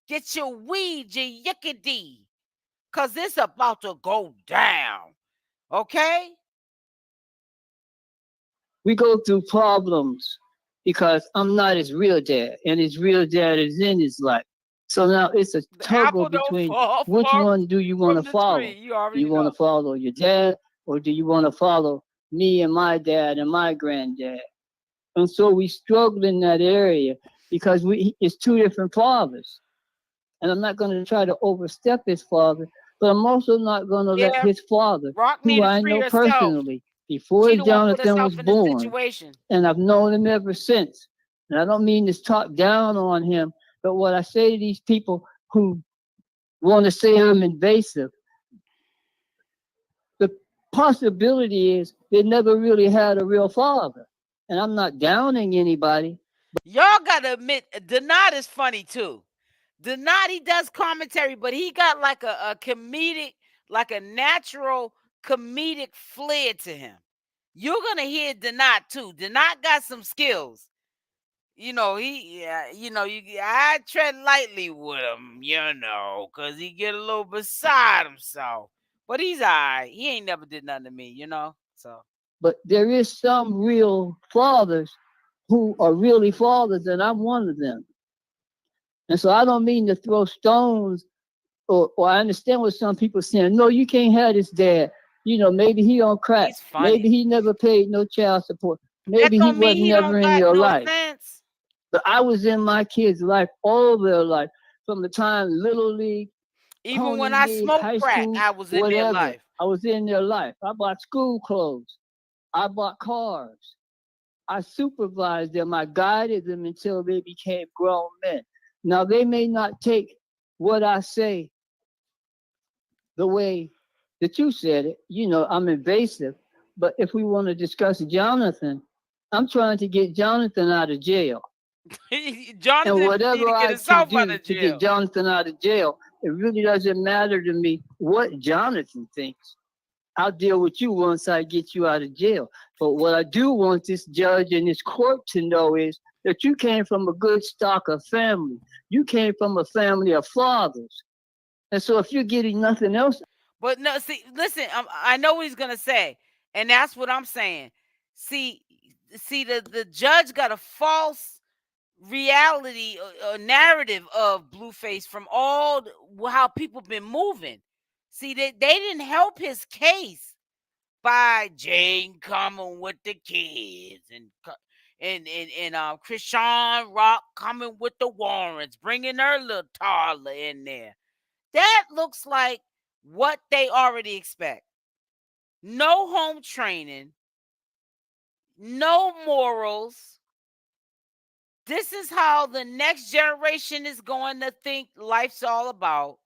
Get your weed, your yickety, cause it's about to go down. Okay? We go through problems because I'm not his real dad, and his real dad is in his life. So now it's a toggle between which one do you want to follow? Do you want to follow your dad, or do you want to follow me and my dad and my granddad? And so we struggle in that area because it's two different fathers. And I'm not going to try to overstep his father, but I'm also not going to let his father, who I know personally, before Jonathan was born, and I've known him ever since. And I don't mean to talk down on him, but what I say to these people who want to say I'm invasive, the possibility is they never really had a real father. And I'm not downing anybody. Y'all gotta admit, 𝗪𝗪𝗧 is funny too. 𝗪𝗪𝗧, he does commentary, but he got like a comedic, like a natural comedic flair to him. You're gonna hear 𝗪𝗪𝗧 too. 𝗪𝗪𝗧 got some skills. You know, I tread lightly with him, cause he get a little beside himself. But he's all right. He ain't never did nothing to me, so. But there is some real fathers who are really fathers, and I'm one of them. And so I don't mean to throw stones, or I understand what some people are saying. No, you can't have this dad. Maybe he on crack. Maybe he never paid no child support. Maybe he was never in your life. But I was in my kids' life, all their life, from the time Little League, even when I smoked crack, I was in their life. I was in their life. I bought school clothes. I bought cars. I supervised them. I guided them until they became grown men. Now, they may not take what I say the way that you said it. I'm invasive. But if we want to discuss Jonathan, I'm trying to get Jonathan out of jail. Jonathan, and whatever I can do to get Jonathan out of jail, it really doesn't matter to me what Jonathan thinks. I'll deal with you once I get you out of jail. But what I do want this judge and this court to know is that you came from a good stock of family. You came from a family of fathers. And so if you're getting nothing else. But no, see, listen, I know what he's going to say. And that's what I'm saying. See, the judge got a false reality or narrative of Blueface from all how people been moving. See, they didn't help his case by Jaydain coming with the kids and CashApp coming with the warrants, bringing her little toddler in there. That looks like what they already expect. No home training, no morals. This is how the next generation is going to think life's all about.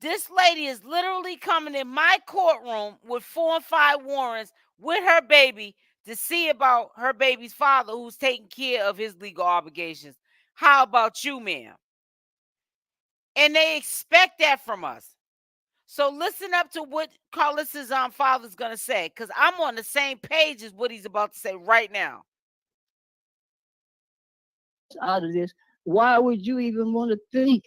This lady is literally coming in my courtroom with 4 and 5 warrants with her baby to see about her baby's father, who's taking care of his legal obligations. How about you, ma'am? And they expect that from us. So listen up to what Carissa's father's going to say, because I'm on the same page as what he's about to say right now. Out of this, why would you even want to think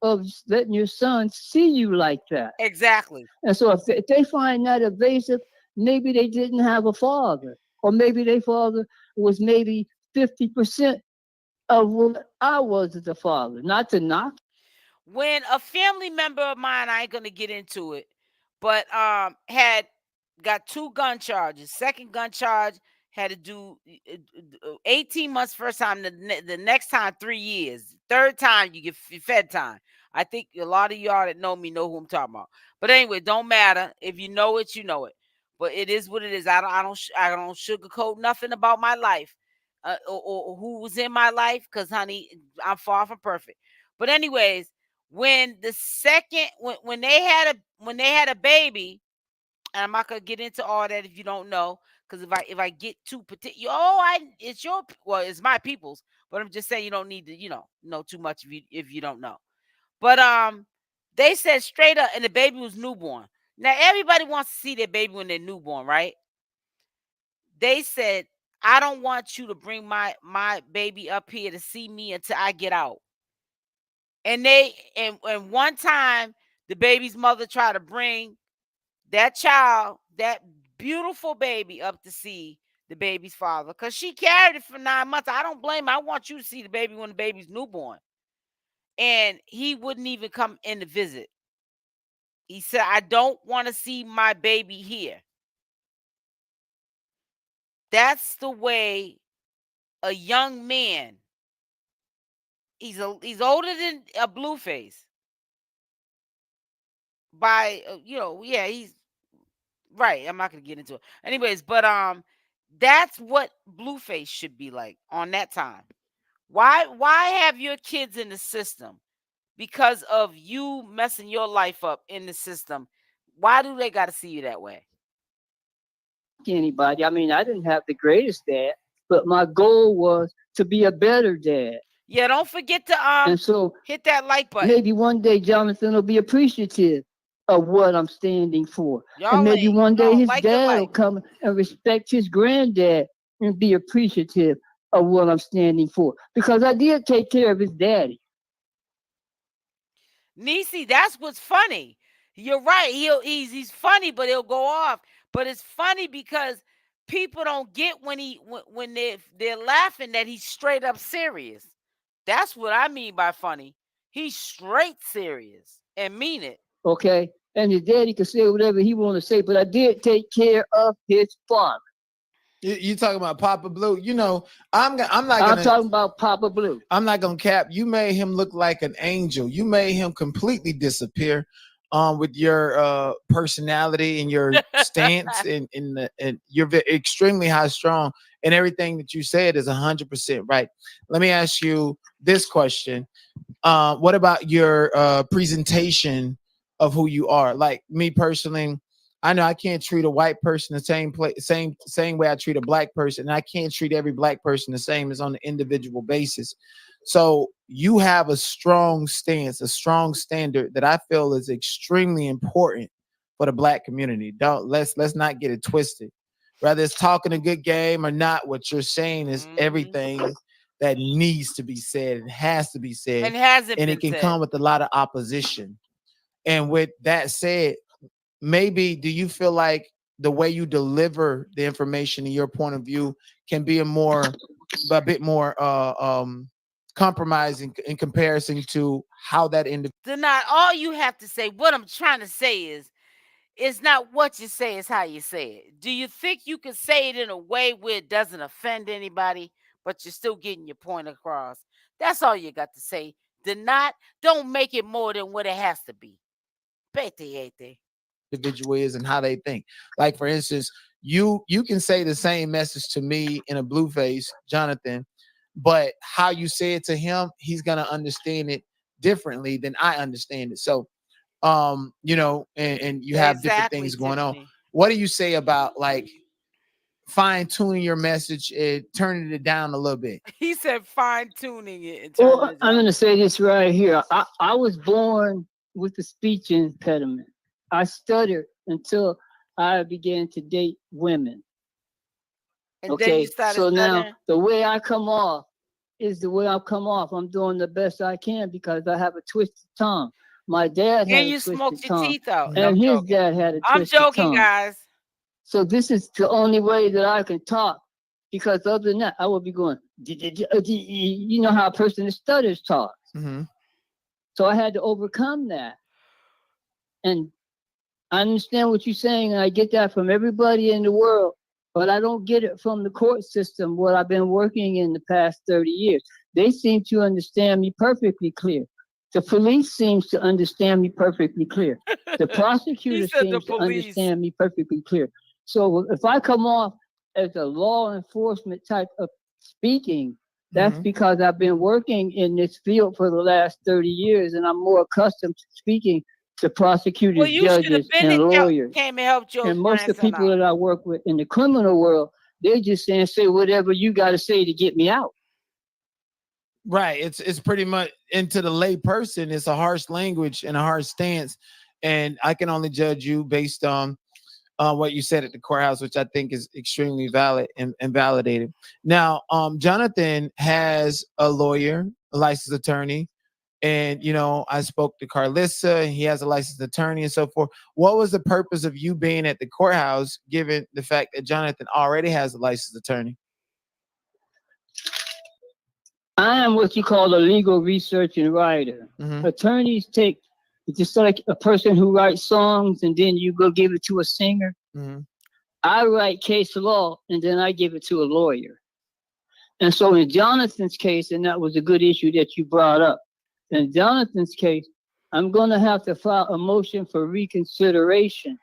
of letting your son see you like that? Exactly. And so if they find that evasive, maybe they didn't have a father, or maybe their father was maybe 50% of what I was as a father. Not to knock. When a family member of mine, I ain't gonna get into it, but had got 2 gun charges. Second gun charge had to do 18 months first time. The next time 3 years. Third time you get fed time. I think a lot of y'all that know me know who I'm talking about. But anyway, don't matter. If you know it, you know it. But it is what it is. I don't sugarcoat nothing about my life, or who was in my life, because honey, I'm far from perfect. But anyways, when the second when they had a baby, and I'm not gonna get into all that if you don't know, Because if I get too particular, it's your, well, it's my people's, but I'm just saying you don't need to, know too much if you don't know. But they said straight up, and the baby was newborn. Now everybody wants to see their baby when they're newborn, right? They said, I don't want you to bring my baby up here to see me until I get out. And and one time the baby's mother tried to bring that child, that beautiful baby, up to see the baby's father, because she carried it for 9 months. I don't blame her. I want you to see the baby when the baby's newborn. And he wouldn't even come in to visit. He said, I don't want to see my baby here. That's the way a young man, he's older than a Blueface by yeah, he's right. I'm not gonna get into it anyways, but that's what Blueface should be like on that time. Why have your kids in the system? Because of you messing your life up in the system. Why do they got to see you that way? Anybody. I mean, I didn't have the greatest dad, but my goal was to be a better dad. Yeah, don't forget to and so hit that like button. Maybe one day Jonathan will be appreciative of what I'm standing for. And maybe one day his dad will come and respect his granddad and be appreciative of what I'm standing for. Because I did take care of his daddy. Niecy, that's what's funny. You're right. He's funny, but he'll go off. But it's funny because people don't get when they're laughing that he's straight up serious. That's what I mean by funny. He's straight serious and mean it. Okay, and his daddy could say whatever he want to say, but I did take care of his father. You talking about Papa Blue? I'm talking about Papa Blue. I'm not gonna cap. You made him look like an angel. You made him completely disappear. With your personality and your stance and you're extremely high strong, and everything that you said is 100% right. Let me ask you this question. What about your presentation of who you are? Like me personally, I know I can't treat a white person the same way I treat a black person, and I can't treat every black person the same as on an individual basis. So you have a strong stance, a strong standard that I feel is extremely important for the black community. Let's not get it twisted. Whether it's talking a good game or not, what you're saying is everything that needs to be said and has to be said, and it can come with a lot of opposition. And with that said, maybe do you feel like the way you deliver the information and your point of view can be a bit more compromising in comparison to how that individual? Not all you have to say. What I'm trying to say is, it's not what you say, it's how you say it. Do you think you can say it in a way where it doesn't offend anybody, but you're still getting your point across? That's all you got to say. Don't make it more than what it has to be. Individual is and how they think. Like for instance, you can say the same message to me in a Blueface, Jonathan, but how you say it to him, he's gonna understand it differently than I understand it. So and you have different things going on. What do you say about like fine tuning your message and turning it down a little bit? He said fine tuning it. Well, I'm gonna say this right here. I was born with a speech impediment. I stuttered until I began to date women. And okay, so now the way I come off is the way I come off. I'm doing the best I can because I have a twisted tongue. My dad had a twisted tongue. And you smoked your teeth out. And his dad had a twisted tongue. I'm joking, guys. So this is the only way that I can talk, because other than that, I would be going, you know how a person that stutters talks. Mm-hmm. So I had to overcome that. And I understand what you're saying, and I get that from everybody in the world, but I don't get it from the court system, what I've been working in the past 30 years. They seem to understand me perfectly clear. The police seems to understand me perfectly clear. The prosecutor seems to understand me perfectly clear. So if I come off as a law enforcement type of speaking, that's because I've been working in this field for the last 30 years, and I'm more accustomed to speaking the prosecutors, Well, you should have judges, been and lawyers. came and helped your And most of the grandson people out. that I work with in the criminal world, they're just saying, say whatever you got to say to get me out. Right. It's pretty much, into the lay person, it's a harsh language and a harsh stance. And I can only judge you based on what you said at the courthouse, which I think is extremely valid and validated. Now, Jonathan has a lawyer, a licensed attorney, and I spoke to Carissa, and he has a licensed attorney and so forth. What was the purpose of you being at the courthouse, given the fact that Jonathan already has a licensed attorney? I am what you call a legal research and writer. Mm-hmm. Attorneys take, it's just like a person who writes songs and then you go give it to a singer. Mm-hmm. I write case law and then I give it to a lawyer. And so in Jonathan's case, and that was a good issue that you brought up, in Jonathan's case, I'm going to have to file a motion for reconsideration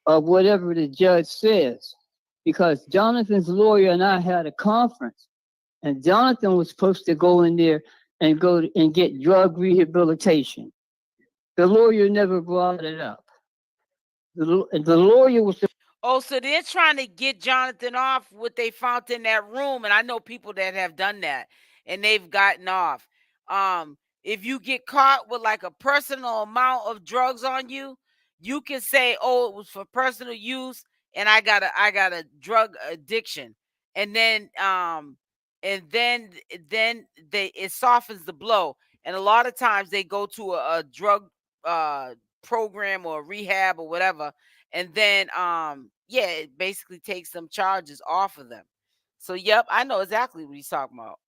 of whatever the judge says, because Jonathan's lawyer and I had a conference, and Jonathan was supposed to go in there and go and get drug rehabilitation. The lawyer never brought it up. The lawyer was. Oh, so they're trying to get Jonathan off what they found in that room, and I know people that have done that, and they've gotten off. If you get caught with like a personal amount of drugs on you, you can say, "Oh, it was for personal use, and I got a drug addiction," and then it softens the blow. And a lot of times they go to a drug program or rehab or whatever, and then it basically takes some charges off of them. So yep, I know exactly what he's talking about.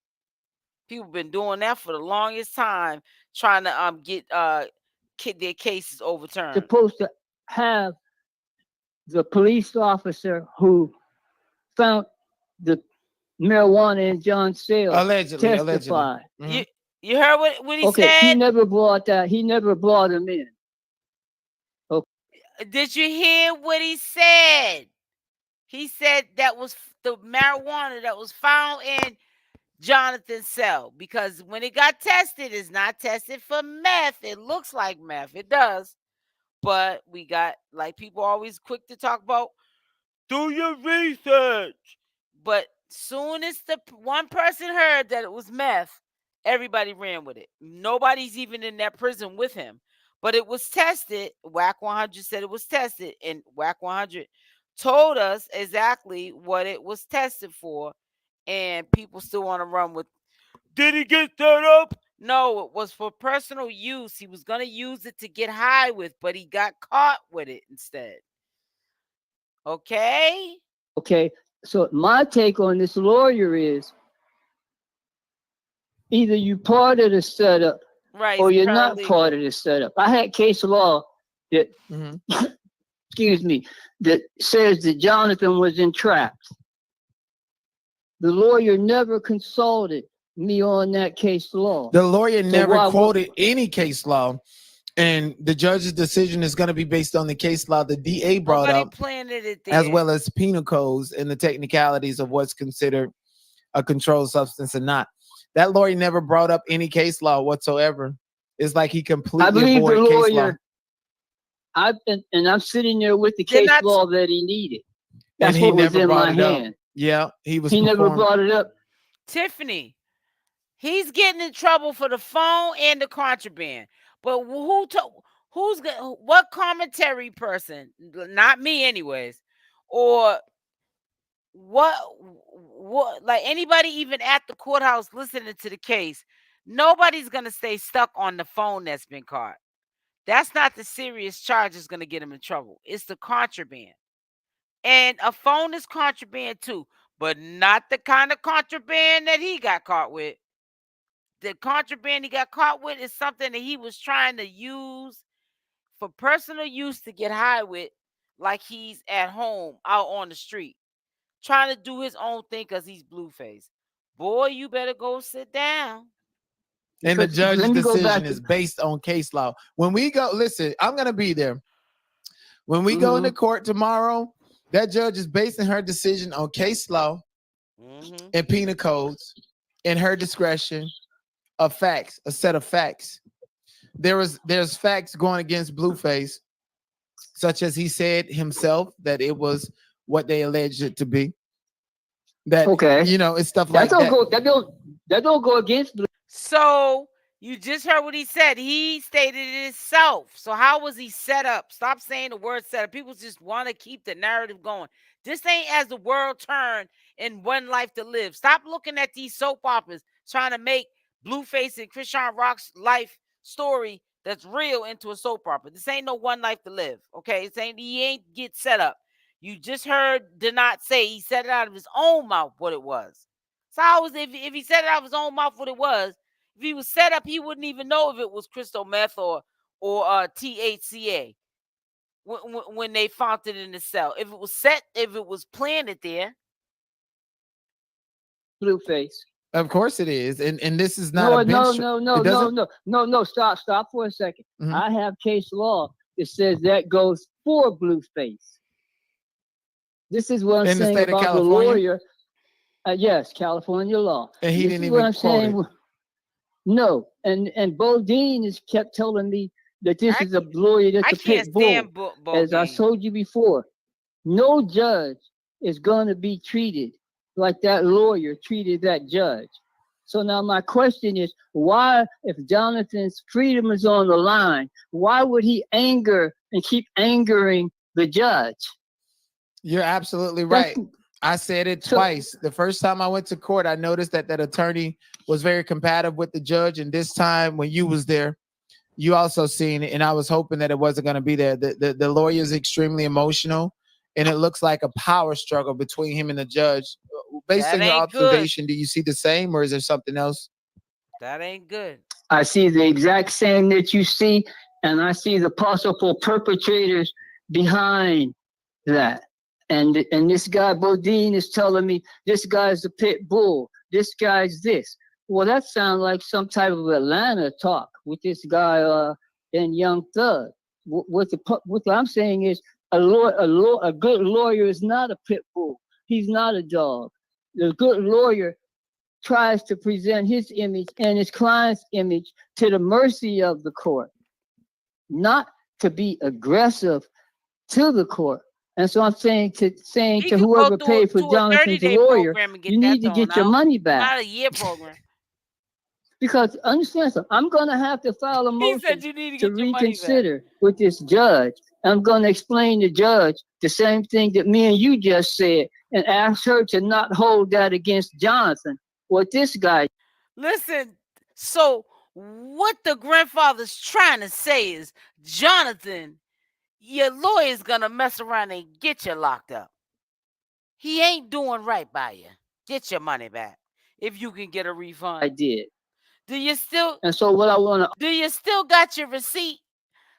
People been doing that for the longest time, trying to get their cases overturned. Supposed to have the police officer who found the marijuana in John's cell allegedly. testify. Mm-hmm. You heard what he said? He never brought that. He never brought him in. Okay. Did you hear what he said? He said that was the marijuana that was found in Jonathan's cell, because when it got tested, it's not tested for meth. It looks like meth. It does. But we got, like, people always quick to talk about, do your research. But soon as the one person heard that it was meth, everybody ran with it. Nobody's even in that prison with him. But it was tested. WAC 100 said it was tested, and WAC 100 told us exactly what it was tested for. And people still want to run with, did he get set up? No, it was for personal use. He was going to use it to get high with, but he got caught with it instead. Okay? Okay, so my take on this lawyer is, either you part of the setup, right, or you're not part of the setup. I had case law that, excuse me, that says that Jonathan was entrapped. The lawyer never consulted me on that case law. The lawyer never quoted any case law, and the judge's decision is going to be based on the case law the DA brought up, as well as penal codes and the technicalities of what's considered a controlled substance and not. That lawyer never brought up any case law whatsoever. It's like he completely avoided case law. I'm sitting there with the case law that he needed. That's what was in my hand. Yeah, he never brought it up. Tiffany, he's getting in trouble for the phone and the contraband. But what commentary person, not me anyways, or what like anybody even at the courthouse listening to the case, nobody's going to stay stuck on the phone that's been caught. That's not the serious charge that's going to get him in trouble. It's the contraband. And a phone is contraband too, but not the kind of contraband that he got caught with. The contraband he got caught with is something that he was trying to use for personal use to get high with, like he's at home out on the street, trying to do his own thing because he's Blueface. Boy, you better go sit down. And the judge's decision is based on case law. When we go, listen, I'm going to be there. When we go into court tomorrow, that judge is basing her decision on case law and penal codes and her discretion of facts, a set of facts. there's facts going against Blueface, such as he said himself that it was what they alleged it to be. That Okay. it's stuff That like don't that. go. That don't go against. So you just heard what he said. He stated it himself. So how was he set up? Stop saying the word set up. People just want to keep the narrative going. This ain't As the World Turned in One Life to Live. Stop looking at these soap operas trying to make Blueface and Chrisean Rock's life story that's real into a soap opera. This ain't no One Life to Live. Okay, he ain't get set up. You just heard 𝗪𝗪𝗧 say he said it out of his own mouth what it was. So how was if he said it out of his own mouth what it was? If he was set up, he wouldn't even know if it was crystal meth or THCA when they found it in the cell. If it was planted there. Blueface. Of course it is, and this is not a bench. No. Stop for a second. Mhm. I have case law that says that goes for Blueface. This is what I'm In the saying state of about the California? lawyer. Yes, California law. And he This didn't is what even I'm quote saying. it. No, and Bodine has kept telling me that this is a lawyer that's I a can't pit bull. stand As I Bodine. told you before, no judge is going to be treated like that lawyer treated that judge. So now my question is, why, if Jonathan's freedom is on the line, why would he anger and keep angering the judge? You're absolutely right. I said it twice. The first time I went to court, I noticed that attorney was very compatible with the judge. And this time when you was there, you also seen it. And I was hoping that it wasn't going to be there. The lawyer is extremely emotional. And it looks like a power struggle between him and the judge. Based on your observation, do you see the same or is there something else? That ain't good. I see the exact same that you see. And I see the possible perpetrators behind that. And this guy Bodine is telling me this guy's a pit bull. This guy's this. Well, that sounds like some type of Atlanta talk with this guy and Young Thug. What I'm saying is a good lawyer is not a pit bull. He's not a dog. The good lawyer tries to present his image and his client's image to the mercy of the court, not to be aggressive to the court. And so I'm saying to whoever paid for Jonathan's lawyer, you need to get your money back. Not a year program. Because understand something, I'm going to have to file a motion to reconsider with this judge. I'm going to explain to the judge the same thing that me and you just said and ask her to not hold that against Jonathan. What this guy. Listen, so what the grandfather's trying to say is, Jonathan, your lawyer's gonna mess around and get you locked up. He ain't doing right by you. Get your money back if you can get a refund. I did. Do you still? And so what I want to. Do you still got your receipt?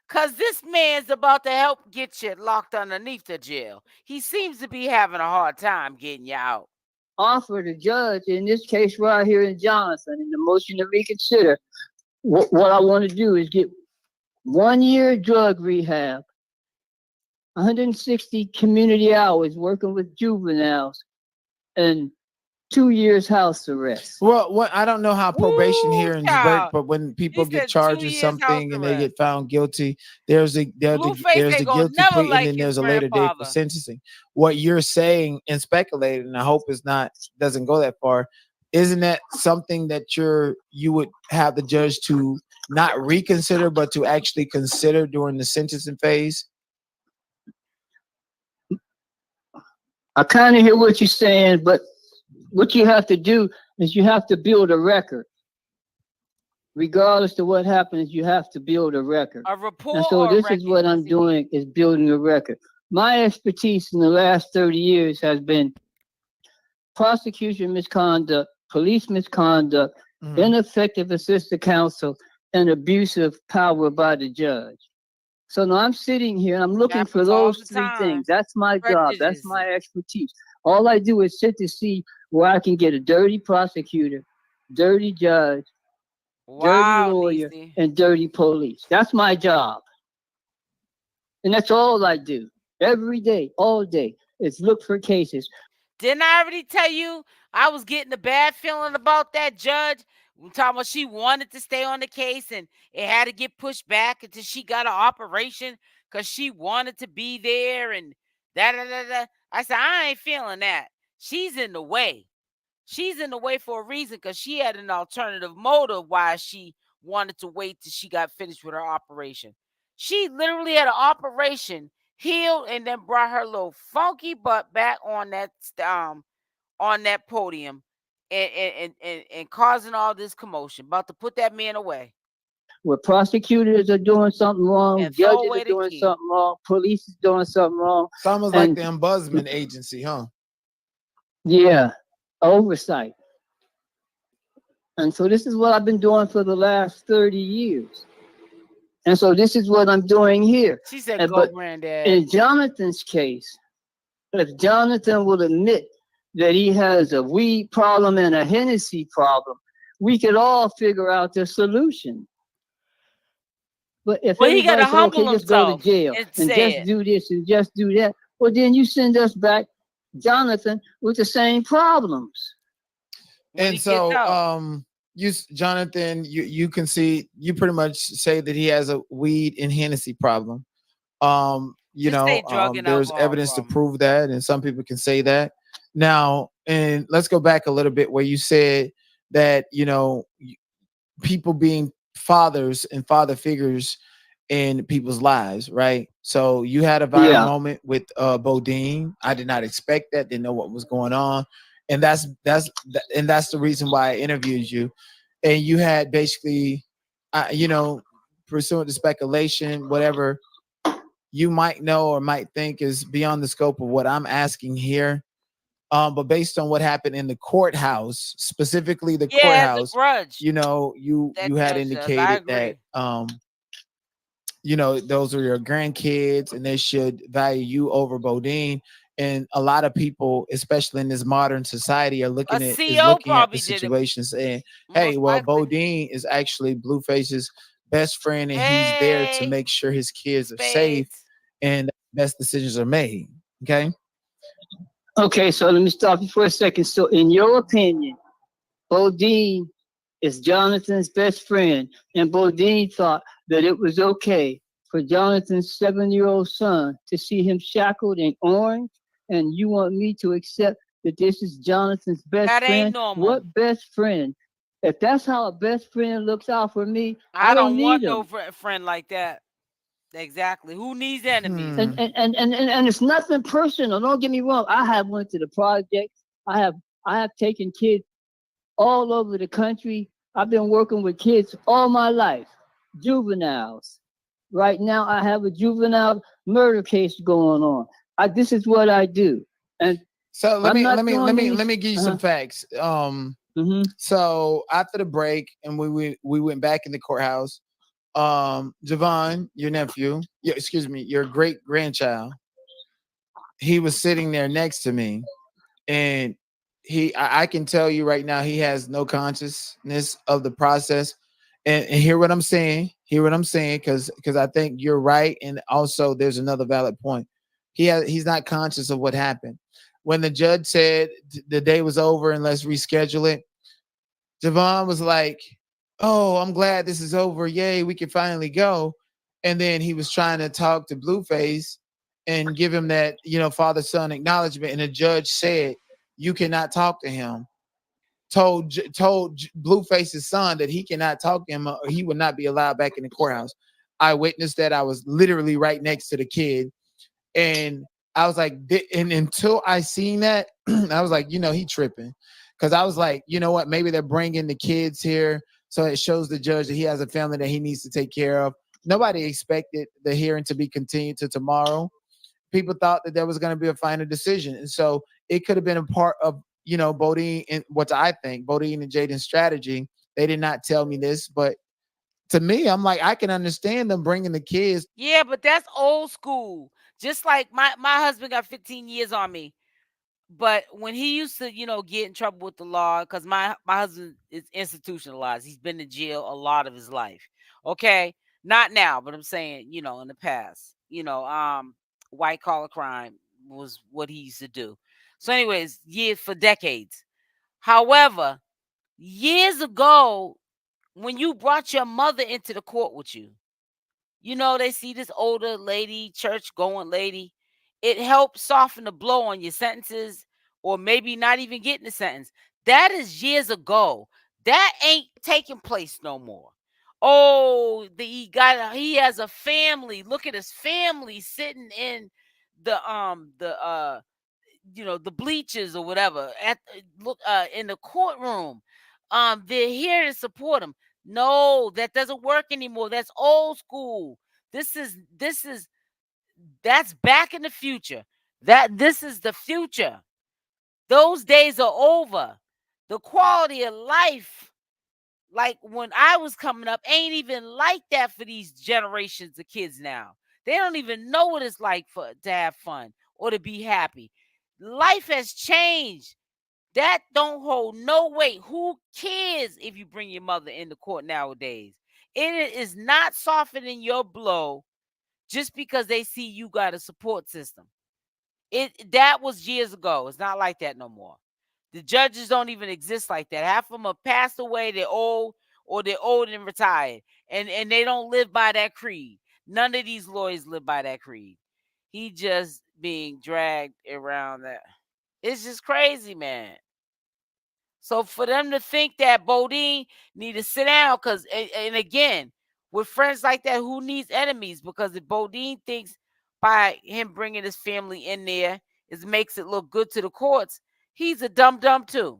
Cause this man's about to help get you locked underneath the jail. He seems to be having a hard time getting you out. Offer the judge in this case right here in Jonathan in the motion to reconsider. What I want to do is get 1 year drug rehab. 160 community hours working with juveniles, and 2 years house arrest. Well, I don't know how probation hearings work, but when people get charged with something and they get found guilty, there's a guilty plea and then there's a later date for sentencing. What you're saying and speculating, and I hope doesn't go that far, isn't that something that you would have the judge to not reconsider, but to actually consider during the sentencing phase? I kind of hear what you're saying, but what you have to do is you have to build a record. Regardless of what happens, you have to build a record. A report. And so this is what I'm doing, is building a record. My expertise in the last 30 years has been prosecution misconduct, police misconduct, ineffective assistant counsel, and abusive power by the judge. So now I'm sitting here and I'm looking for those three things. That's my job. That's my expertise. All I do is sit to see where I can get a dirty prosecutor, dirty judge, dirty lawyer, and dirty police. That's my job. And that's all I do. Every day, all day, is look for cases. Didn't I already tell you I was getting a bad feeling about that judge We're talking about she wanted to stay on the case and it had to get pushed back until she got an operation because she wanted to be there and da da da da. I said, I ain't feeling that. She's in the way. She's in the way for a reason because she had an alternative motive why she wanted to wait till she got finished with her operation. She literally had an operation, healed, and then brought her little funky butt back on that podium and causing all this commotion, about to put that man away Where prosecutors are doing something wrong, and throw judges are away the doing key. something wrong, police is doing something wrong. It's almost like And the ombudsman agency, huh? yeah, oversight. And so this is what I've been doing for the last 30 years. And so this is what I'm doing here. She said, And, "Go, but granddad." in Jonathan's case, if Jonathan will admit that he has a weed problem and a Hennessy problem, we could all figure out the solution. But if Well, he got everybody to said, okay, humble just go to himself jail and and say just it. do this and just do that, well, then you send us back, Jonathan, with the same problems. When And he gets so, out. Jonathan, you can see, you pretty much say that he has a weed and Hennessy problem. Just say drug and There's alcohol evidence to problem. prove that, and some people can say that. Now, and let's go back a little bit where you said that, people being fathers and father figures in people's lives, right? So you had a viral Yeah. moment with Bodine. I did not expect that, didn't know what was going on. And that's the reason why I interviewed you. And you had basically, pursuant to speculation, whatever you might know or might think is beyond the scope of what I'm asking here. But based on what happened in the courthouse, specifically the Yeah, the courthouse, grudge. You had Judge does. I indicated that agree. those are your grandkids and they should value you over Bodine. And a lot of people, especially in this modern society, are A CO looking at the probably did it, situation saying, hey, most well, likely. Bodine is actually Blueface's best friend and he's there to Hey, make sure his kids are safe spades. and best decisions are made. Okay. Okay, so let me stop you for a second. So in your opinion, Bodine is Jonathan's best friend, and Bodine thought that it was okay for Jonathan's 7-year-old son to see him shackled in orange, and you want me to accept that this is Jonathan's best That ain't friend? normal. What best friend? If that's how a best friend looks out for me, I I don't don't need want no him. friend like that. Exactly. Who needs enemies? And Hmm. and it's nothing personal. Don't get me wrong. I have went to the project. I have I have taken kids all over the country. I've been working with kids all my life, juveniles. Right now, I have a juvenile murder case going on. This is what I do, and So let I'm me let not me doing let me any. let me give you some facts. Mm-hmm. So after the break, and we went back in the courthouse. Javon, your nephew, excuse me, your great grandchild, he was sitting there next to me, and I can tell you right now, he has no consciousness of the process. And hear what I'm saying. Hear what I'm saying, because I think you're right, and also there's another valid point. He's not conscious of what happened when the judge said the day was over and let's reschedule it. Javon was like, "Oh, I'm glad this is over. Yay, we can finally go." And then he was trying to talk to Blueface and give him that, father-son acknowledgement. And the judge said, "You cannot talk to him." Told Blueface's son that he cannot talk to him or he would not be allowed back in the courthouse. I witnessed that. I was literally right next to the kid. And I was like, and until I seen that, I was like, he tripping. Because I was like, you know what? Maybe they're bringing the kids here. So it shows the judge that he has a family that he needs to take care of. Nobody expected the hearing to be continued to tomorrow. People thought that there was going to be a final decision. And so it could have been a part of, Bodine and what I think, Bodine and Jaydain's strategy. They did not tell me this, but to me, I'm like, I can understand them bringing the kids. Yeah, but that's old school. Just like my husband got 15 years on me. But when he used to, get in trouble with the law, because my husband is institutionalized. He's been to jail a lot of his life. Okay. Not now, but I'm saying, in the past, white collar crime was what he used to do. So, anyways, yeah, for decades. However, Years ago, when you brought your mother into the court with you, you know, they see this older lady, church going lady. It helps soften the blow on your sentences, or maybe not even getting the sentence. That is years ago. That ain't taking place no more. Oh, he has a family. Look at his family sitting in the the bleachers or whatever at look in the courtroom. They're here to support him. No, that doesn't work anymore. That's old school. This is that's back in the future. This is the future. Those days are over. The quality of life, like when I was coming up, ain't even like that for these generations of kids now. They don't even know what it's like to have fun or to be happy. Life has changed. That don't hold no weight. Who cares if you bring your mother into court nowadays? It is not softening your blow just because they see you got a support system. That was years ago. It's not like that no more. The judges don't even exist like that. Half of them have passed away. They're old, or they're old and retired, and they don't live by that creed. None of these lawyers live by that creed. He just being dragged around that. It's just crazy, man. So for them to think that Bodine need to sit down, because and again, with friends like that, who needs enemies? Because if Bodine thinks by him bringing his family in there makes it look good to the courts, he's a dumb too.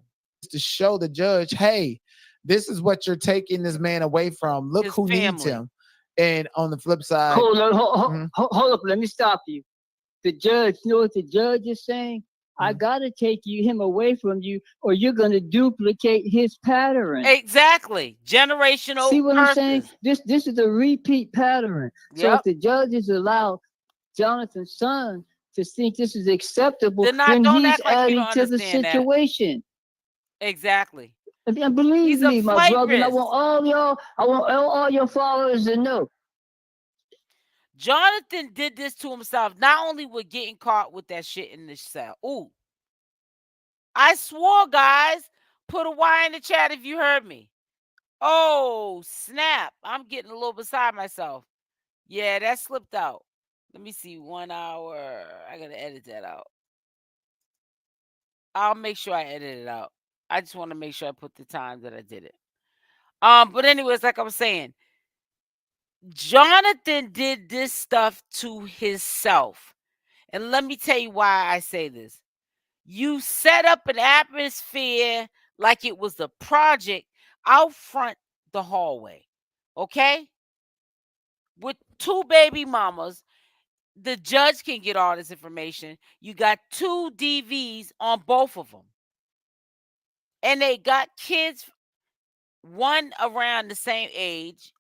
To show the judge, hey, this is what you're taking this man away from. Look His who needs family. him. And on the flip side, Hold up, let me stop you. The judge, you know what the judge is saying? I gotta take him away from you, or you're gonna duplicate his pattern. Exactly. Generational. See what I'm curses. saying? This is a repeat pattern. So Yep. if the judges allow Jonathan's son to think this is acceptable, Then then he's act like you adding don't to the understand that. situation. Exactly. And believe He's a me, my flight brother, and I risk. want all your followers to know. Jonathan did this to himself, not only with getting caught with that shit in the cell. Ooh. I swore, guys. Put a Y in the chat if you heard me. Oh, snap. I'm getting a little beside myself. Yeah, that slipped out. Let me see. 1 hour. I got to edit that out. I'll make sure I edit it out. I just want to make sure I put the time that I did it. But anyways, like I was saying, Jonathan did this stuff to himself. And let me tell you why I say this. You set up an atmosphere like it was a project out front the hallway. Okay? With 2 baby mamas, the judge can get all this information. You got 2 DVs on both of them. And they got kids, one around the same age,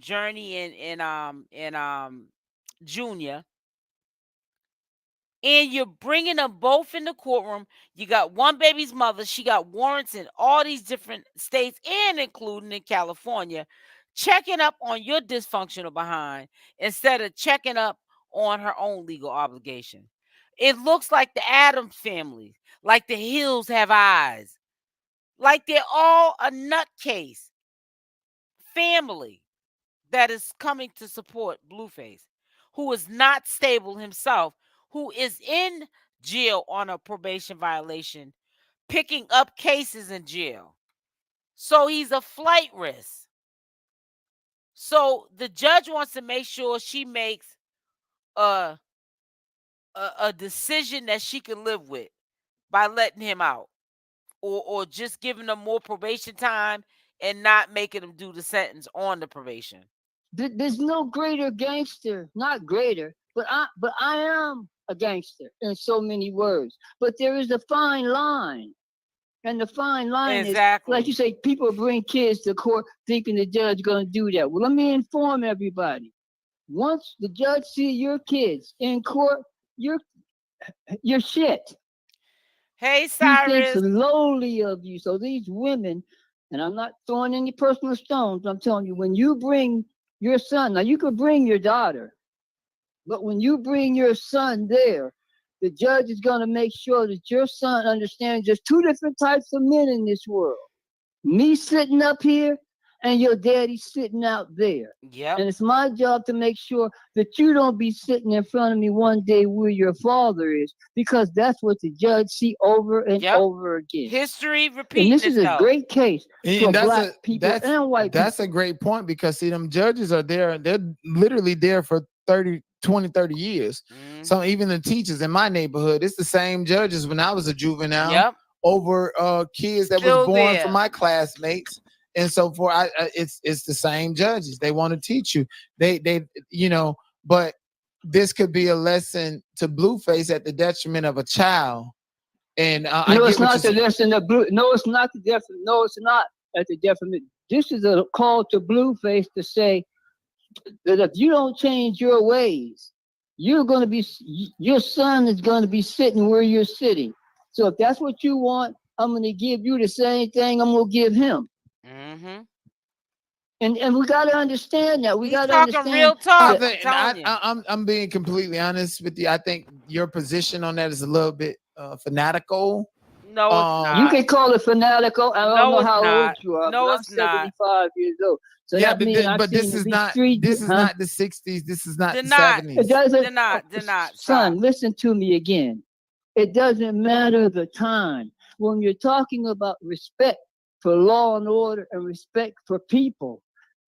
Journey and Junior. And you're bringing them both in the courtroom. You got one baby's mother. She got warrants in all these different states and including in California, checking up on your dysfunctional behind instead of checking up on her own legal obligation. It looks like the Addams family, like the Hills have eyes, like they're all a nutcase family that is coming to support Blueface, who is not stable himself, who is in jail on a probation violation, picking up cases in jail. So he's a flight risk. So the judge wants to make sure she makes a decision that she can live with by letting him out, or just giving him more probation time and not making him do the sentence on the probation. There's no greater gangster, not greater, but I am a gangster in so many words. But there is a fine line. And the fine line is, like you say, people bring kids to court thinking the judge going to do that. Well, let me inform everybody. Once the judge see your kids in court, you're shit. Hey, Cyrus. He thinks lowly of you. So these women, and I'm not throwing any personal stones, I'm telling you, when you bring your son, now you could bring your daughter, but when you bring your son there, the judge is going to make sure that your son understands there's 2 different types of men in this world. me sitting up here and your daddy sitting out there. Yep. And it's my job to make sure that you don't be sitting in front of me one day where your father is, because that's what the judge see over and over again. History And repeats this is a itself. great case for And black people and white people. That's a great point, because see, them judges are there. They're literally there for 30 years. So even the teachers in my neighborhood, it's the same judges when I was a juvenile over kids that was born from my classmates. And so forth. It's the same judges. They want to teach you. They but this could be a lesson to Blueface at the detriment of a child. And no, it's not the lesson of Blue. No, it's not the detriment. No, it's not at the detriment. This is a call to Blueface to say that if you don't change your ways, your son is going to be sitting where you're sitting. So if that's what you want, I'm going to give you the same thing I'm going to give him. And we got to understand that. We got to understand. Real talk. I'm being completely honest with you. I think your position on that is a little bit fanatical. No, it's not. You can call it fanatical. I don't know how old you are. No, I'm it's not. 75 years old. So yeah, but this is not the 60s. This is not the 70s. They're not. Son, listen to me again. It doesn't matter the time. When you're talking about respect for law and order and respect for people,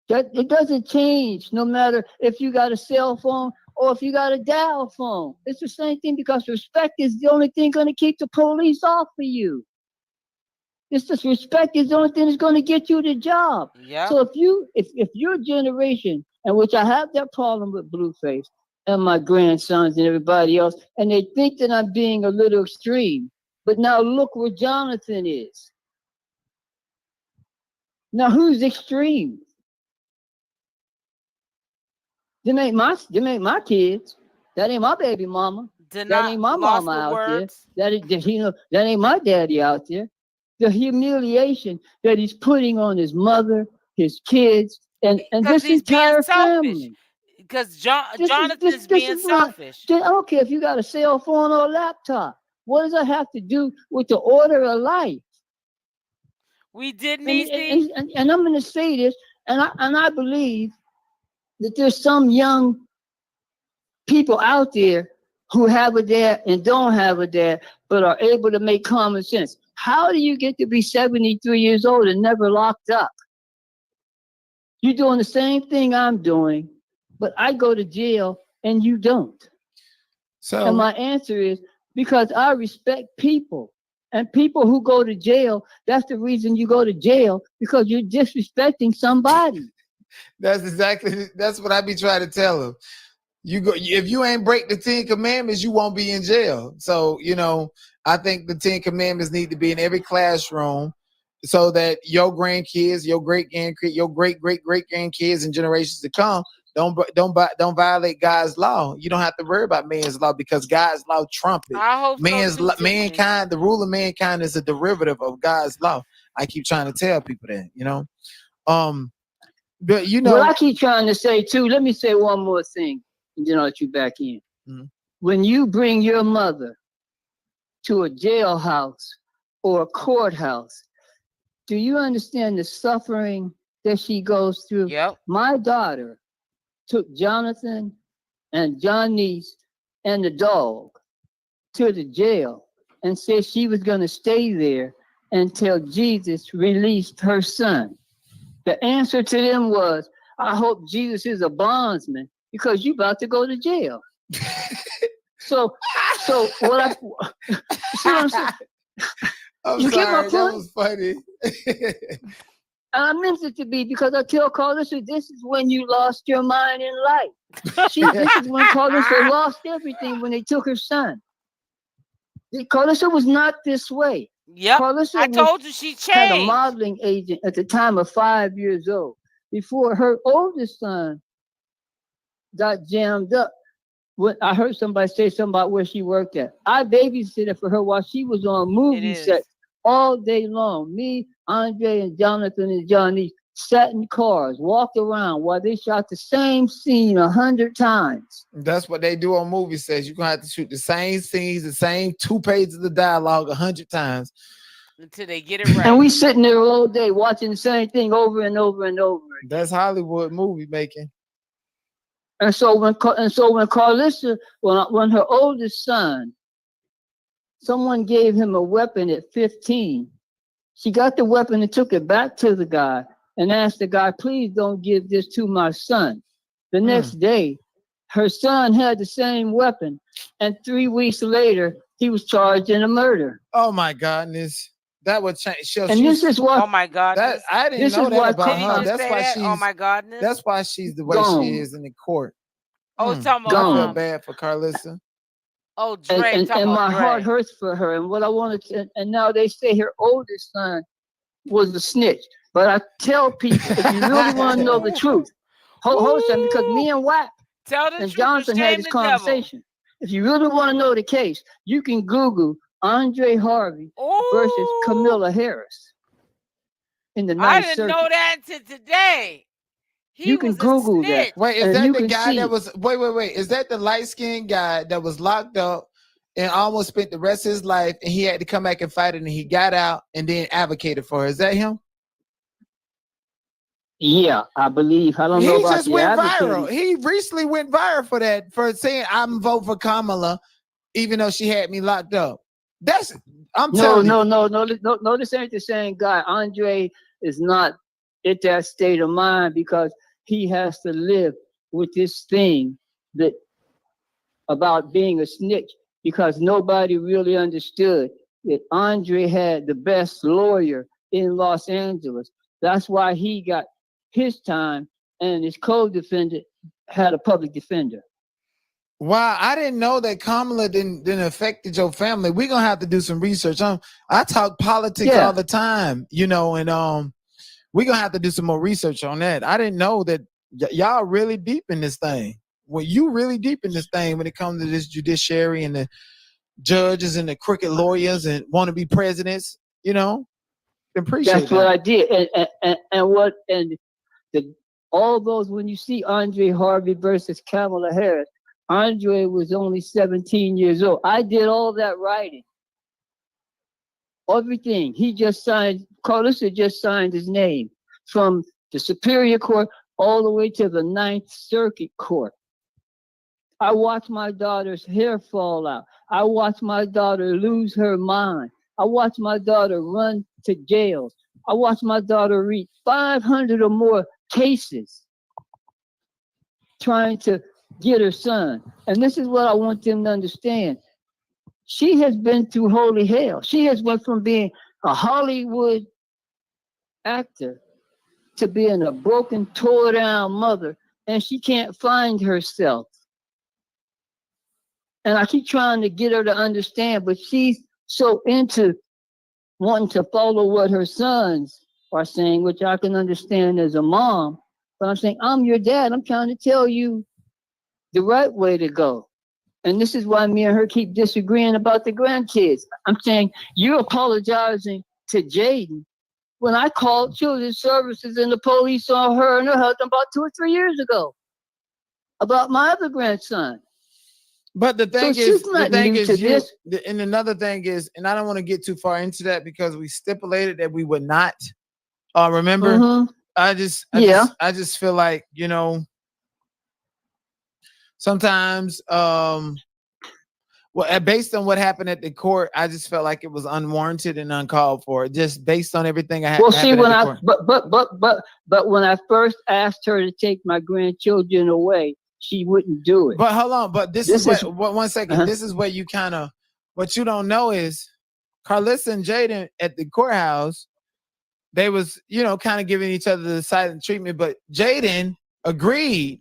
that it doesn't change no matter if you got a cell phone or if you got a dial phone. It's the same thing, because respect is the only thing going to keep the police off of you. It's just respect is the only thing that's going to get you the job. Yeah. So if your generation, and which I have that problem with Blueface and my grandsons and everybody else, and they think that I'm being a little extreme, but now look where Jonathan is. Now who's extreme? Them ain't my kids. That ain't my baby mama. That ain't my mama out there. That ain't my daddy out there. The humiliation that he's putting on his mother, his kids, and this entire family. Because Jonathan's being selfish. I don't care if you got a cell phone or a laptop. What does that have to do with the order of life? We didn't and I'm going to say this, and I believe that there's some young people out there who have a dad and don't have a dad, but are able to make common sense. How do you get to be 73 years old and never locked up? You're doing the same thing I'm doing, but I go to jail and you don't. And my answer is because I respect people. And people who go to jail, that's the reason you go to jail, because you're disrespecting somebody. That's what I be trying to tell them. If you ain't break the 10 commandments, you won't be in jail. So, I think the 10 commandments need to be in every classroom so that your grandkids, your great grandkids and generations to come don't violate God's law. You don't have to worry about man's law, because God's law trumps it. I hope mankind, the rule of mankind is a derivative of God's law. I keep trying to tell people that, But what I keep trying to say too, let me say one more thing, and then I'll let you back in. When you bring your mother to a jailhouse or a courthouse, do you understand the suffering that she goes through? Yep. My daughter took Jonathan and Johnny's and the dog to the jail and said she was going to stay there until Jesus released her son. The answer to them was, I hope Jesus is a bondsman, because you about to go to jail. So what I'm saying? I'm sorry, that was funny. I meant it to be, because I tell Carissa, this is when you lost your mind in life. This is when Carissa lost everything, when they took her son. Carissa was not this way. Yep. I told you she changed. Had a modeling agent at the time of 5 years old, before her oldest son got jammed up. I heard somebody say something about where she worked at. I babysitted for her while she was on movie sets all day long. Me, Andre, and Jonathan and Johnny sat in cars, walked around while they shot the same scene 100 times. That's what they do on movie sets. You're going to have to shoot the same scenes, the same 2 pages of the dialogue 100 times. until they get it right. And we sitting there all day watching the same thing over and over and over again. That's Hollywood movie making. And so when Carissa, when her oldest son, someone gave him a weapon at 15. She got the weapon and took it back to the guy and asked the guy, please don't give this to my son. The next day, her son had the same weapon, and 3 weeks later, he was charged in a murder. Oh my goodness. That would change. And this is what. Oh my God! I didn't know that about her. That's why she's. Oh my God! That's why she's the way she is in the court. Oh, talking I about. feel bad for Carissa. Oh, Dre, and my heart hurts for her. And what I wanted to, and now they say her oldest son was a snitch. But I tell people, if you really want to know the truth, hold a second, because me and Wack and Jonathan had this conversation. If you really want to know the case, you can Google Andre Harvey versus Camilla Harris in the Ninth Circuit. I didn't know that until today. You can Google that. Wait, is that the guy that was? Wait. Is that the light-skinned guy that was locked up and almost spent the rest of his life, and he had to come back and fight it, and he got out and then advocated for her? Is that him? Yeah, I believe. I don't know about just went viral. He recently went viral for that, for saying I'm voting for Kamala, even though she had me locked up. I'm telling you. No. This ain't the same guy. Andre is not at that state of mind because he has to live with this thing that about being a snitch, because nobody really understood that Andre had the best lawyer in Los Angeles. That's why he got his time, and his co-defendant had a public defender. Wow, I didn't know that Kamala didn't affect your family. We're gonna have to do some research. I talk politics all the time, and we're gonna have to do some more research on that. I didn't know that y'all really deep in this thing. Well, you really deep in this thing when it comes to this judiciary and the judges and the crooked lawyers and want to be presidents. Appreciate That's what I did, and all those, when you see Andre Harvey versus Kamala Harris, Andre was only 17 years old. I did all that writing. Everything. He just signed, Carissa just signed his name from the Superior Court all the way to the Ninth Circuit Court. I watched my daughter's hair fall out. I watched my daughter lose her mind. I watched my daughter run to jails. I watched my daughter read 500 or more cases trying to get her son. And this is what I want them to understand. She has been through holy hell. She has went from being a Hollywood actor to being a broken, tore down mother, and she can't find herself. And I keep trying to get her to understand, but she's so into wanting to follow what her sons are saying, which I can understand as a mom. But I'm saying, I'm your dad. I'm trying to tell you the right way to go. And this is why me and her keep disagreeing about the grandkids. I'm saying, you're apologizing to Jaydain when I called Children's Services and the police saw her and her husband about 2 or 3 years ago about my other grandson. But the thing is, and another thing is, and I don't want to get too far into that because we stipulated that we would not. Remember, I just feel like, sometimes, based on what happened at the court, I just felt like it was unwarranted and uncalled for, just based on everything I had. Well, see, but when I first asked her to take my grandchildren away, she wouldn't do it. But hold on, but this is 1 second. This is where you kind of, what you don't know is Carissa and Jaydain at the courthouse, they was, kind of giving each other the silent treatment, but Jaydain agreed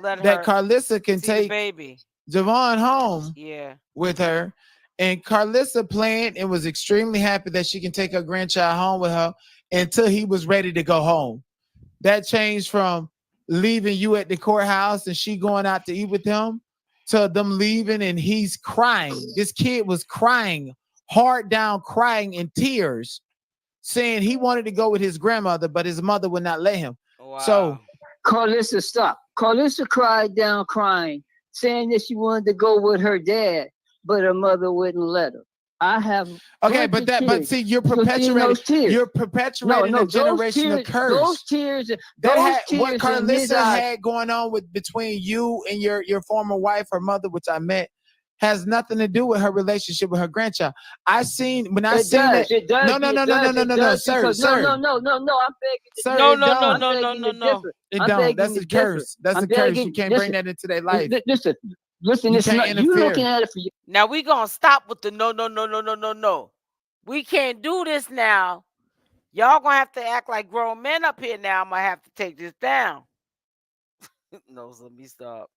that Carissa can take baby Javon home with her, and Carissa planned and was extremely happy that she can take her grandchild home with her until he was ready to go home. That changed from leaving you at the courthouse and she going out to eat with him to them leaving and he's crying. This kid was crying, hard down, crying in tears, saying he wanted to go with his grandmother, but his mother would not let him. Wow. So Carissa stopped. Carissa cried down crying, saying that she wanted to go with her dad, but her mother wouldn't let her. I have Okay, but see, you're perpetuating a generational curse. Those tears, what Carissa had going on between you and your former wife, her mother, which I met, has nothing to do with her relationship with her grandchild. I seen that. No, sir. I'm begging. Sir, No. It don't. That's a curse. That's a curse. You can't bring that into their life. Listen, it's not you looking at it for you. Now we gonna stop with the no. We can't do this now. Y'all gonna have to act like grown men up here now. I'm gonna have to take this down. No, so let me stop.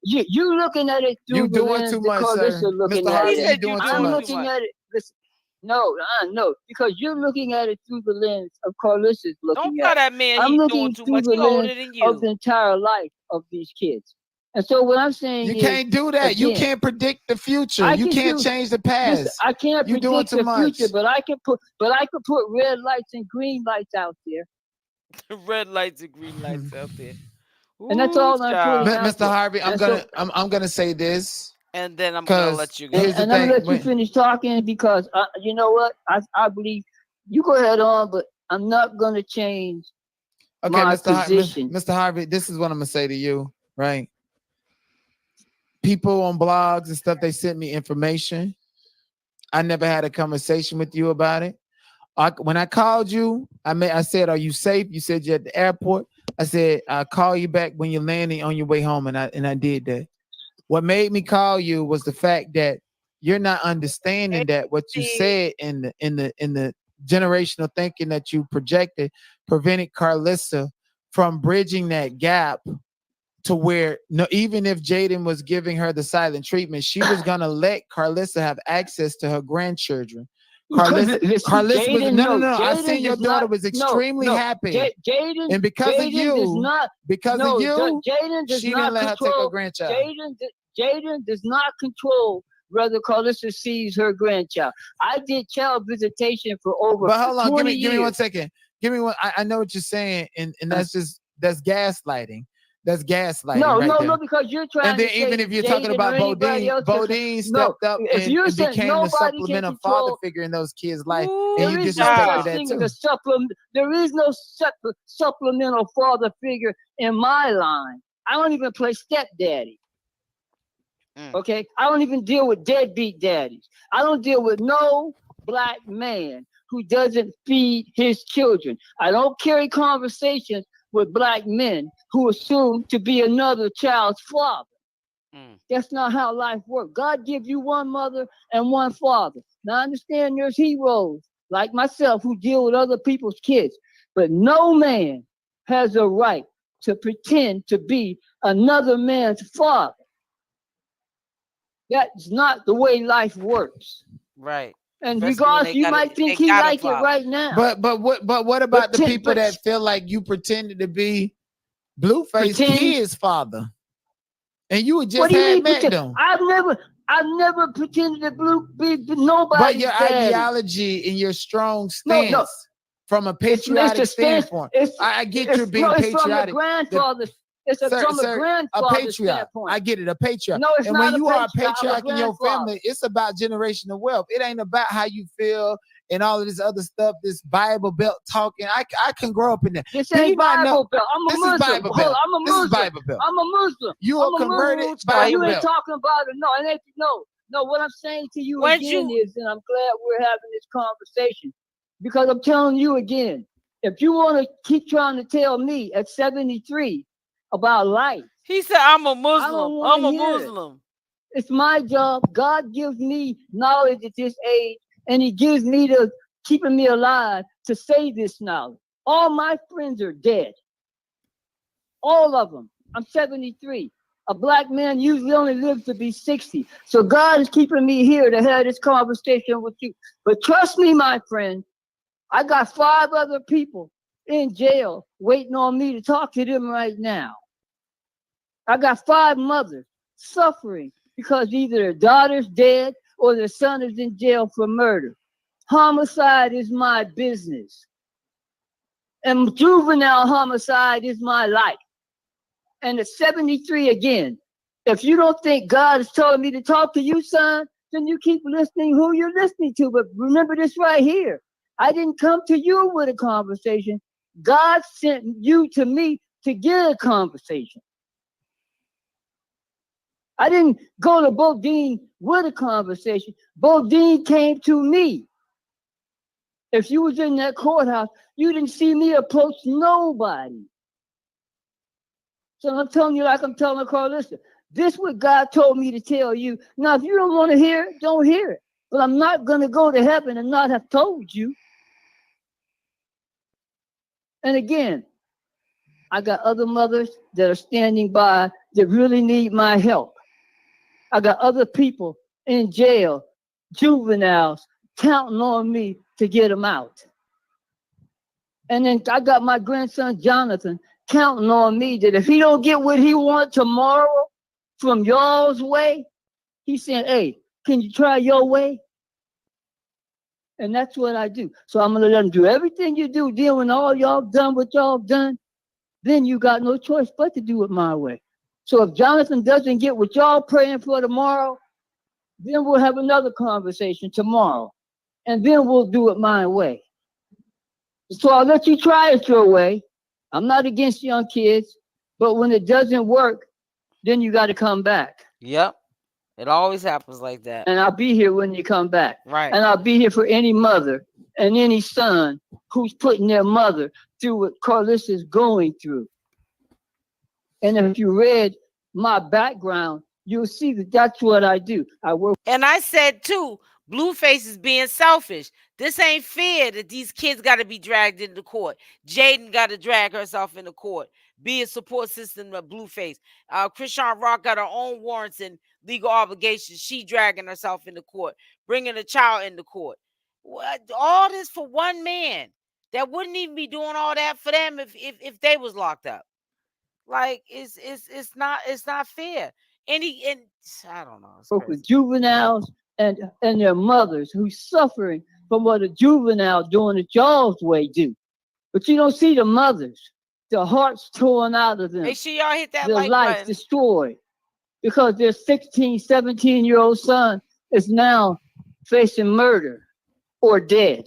You looking at it through the lens too much, sir. Looking Mr. at Harvey, it. I'm looking at it. Listen, no, because you're looking at it through the lens of Carissa's looking Don't at tell it. that man I'm he's looking doing too through much. the He older lens than you. of the entire life of these kids. And so what I'm saying you is, can't do that. Again, you can't predict the future. You can't change the past. Listen, I can't You're doing predict too the much. future, but I can put red lights and green lights out there. Red lights and green lights out there. And that's all I'm putting out Mr. there. Harvey, I'm gonna say this. And then I'm gonna let you go. Here's the I'm thing. gonna let you finish talking because you know what? I believe you go ahead on, but I'm not gonna change my position. Mr. Harvey, this is what I'm gonna say to you, right? People on blogs and stuff, they sent me information. I never had a conversation with you about it. When I called you, I said, "Are you safe?" You said you're at the airport. I said, "I'll call you back when you're landing on your way home," and I did that. What made me call you was the fact that you're not understanding that what you said in the generational thinking that you projected prevented Carissa from bridging that gap to where even if Jaydain was giving her the silent treatment, she was gonna let Carissa have access to her grandchildren. Carissa was no. I seen your daughter was extremely happy, and because of you, she didn't let her take her grandchild. Jaydain does not control whether Carissa sees her grandchild. I did child visitation for over 20 years. But hold on, give me 1 second. Give me one. I know what you're saying, and that's gaslighting. That's gaslighting. No, because you're trying. And then even if you're talking about Bodine stepped up and became the supplemental father figure in those kids' life, and you disrespected that too. There is no supplemental father figure in my line. I don't even play stepdaddy. Okay, I don't even deal with deadbeat daddies. I don't deal with no black man who doesn't feed his children. I don't carry conversations with black men who assume to be another child's father. That's not how life works. God gives you one mother and one father. Now I understand there's heroes like myself who deal with other people's kids, but no man has a right to pretend to be another man's father. That's not the way life works. Right. And regardless, you might think he like it right now. But what about the people that feel like you pretended to be Blueface kid's father, and you just had met them? I've never pretended to be nobody. But your ideology and your strong stance from a patriotic standpoint, I get you're being patriotic. It's from a grandfather's standpoint. I get it, a patriarch. No, it's and not when you are a patriarch in your family, it's about generational wealth. It ain't about how you feel and all of this other stuff, this Bible Belt talking. I can grow up in that. This ain't Bible Belt. I'm a Muslim. Bible Belt. I'm a Muslim. This is Bible Belt. I'm a Muslim. You are converted Bible You Belt. ain't talking about it. No, what I'm saying to you again is, and I'm glad we're having this conversation, because I'm telling you again, if you want to keep trying to tell me at 73 about life. He said, I'm a Muslim. I'm a Muslim. It's my job. God gives me knowledge at this age, and he gives me keeping me alive to say this knowledge. All my friends are dead. All of them. I'm 73. A black man usually only lives to be 60. So God is keeping me here to have this conversation with you. But trust me, my friend, I got 5 other people in jail waiting on me to talk to them right now. I got 5 mothers suffering because either their daughter's dead or their son is in jail for murder. Homicide is my business. And juvenile homicide is my life. And at 73 again, If you don't think God is telling me to talk to you, son, then you keep listening who you're listening to. But remember this right here. I didn't come to you with a conversation. God sent you to me to get a conversation. I didn't go to Bodine with a conversation. Bodine came to me. If you was in that courthouse, you didn't see me approach nobody. So I'm telling you like I'm telling Carissa. This is what God told me to tell you. Now, if you don't want to hear it, don't hear it. But I'm not going to go to heaven and not have told you. And again, I got other mothers that are standing by that really need my help. I got other people in jail, juveniles, counting on me to get them out. And then I got my grandson, Jonathan, counting on me that if he don't get what he wants tomorrow from y'all's way, he's saying, hey, can you try your way? And that's what I do. So I'm going to let him do everything you do. Then when all y'all done what y'all done, then you got no choice but to do it my way. So if Jonathan doesn't get what y'all praying for tomorrow, then we'll have another conversation tomorrow. And then we'll do it my way. So I'll let you try it your way. I'm not against young kids, but when it doesn't work, then you got to come back. Yep. It always happens like that. And I'll be here when you come back. Right. And I'll be here for any mother and any son who's putting their mother through what Carissa's going through. And if you read my background, you'll see that that's what I do. I work. And I said too, Blueface is being selfish. This ain't fair that these kids got to be dragged into court. Jaydain got to drag herself into court. Be a support system of Blueface. CashApp got her own warrants and legal obligations. She dragging herself into court, bringing a child into court. What? All this for one man that wouldn't even be doing all that for them if they was locked up. Like it's not fair. And I don't know. Work with juveniles and their mothers who's suffering from what a juvenile doing it y'all's way do. But you don't see the mothers. Their hearts torn out of them. Make sure y'all hit that their like life button. Destroyed because their 16, 17-year-old son is now facing murder or dead.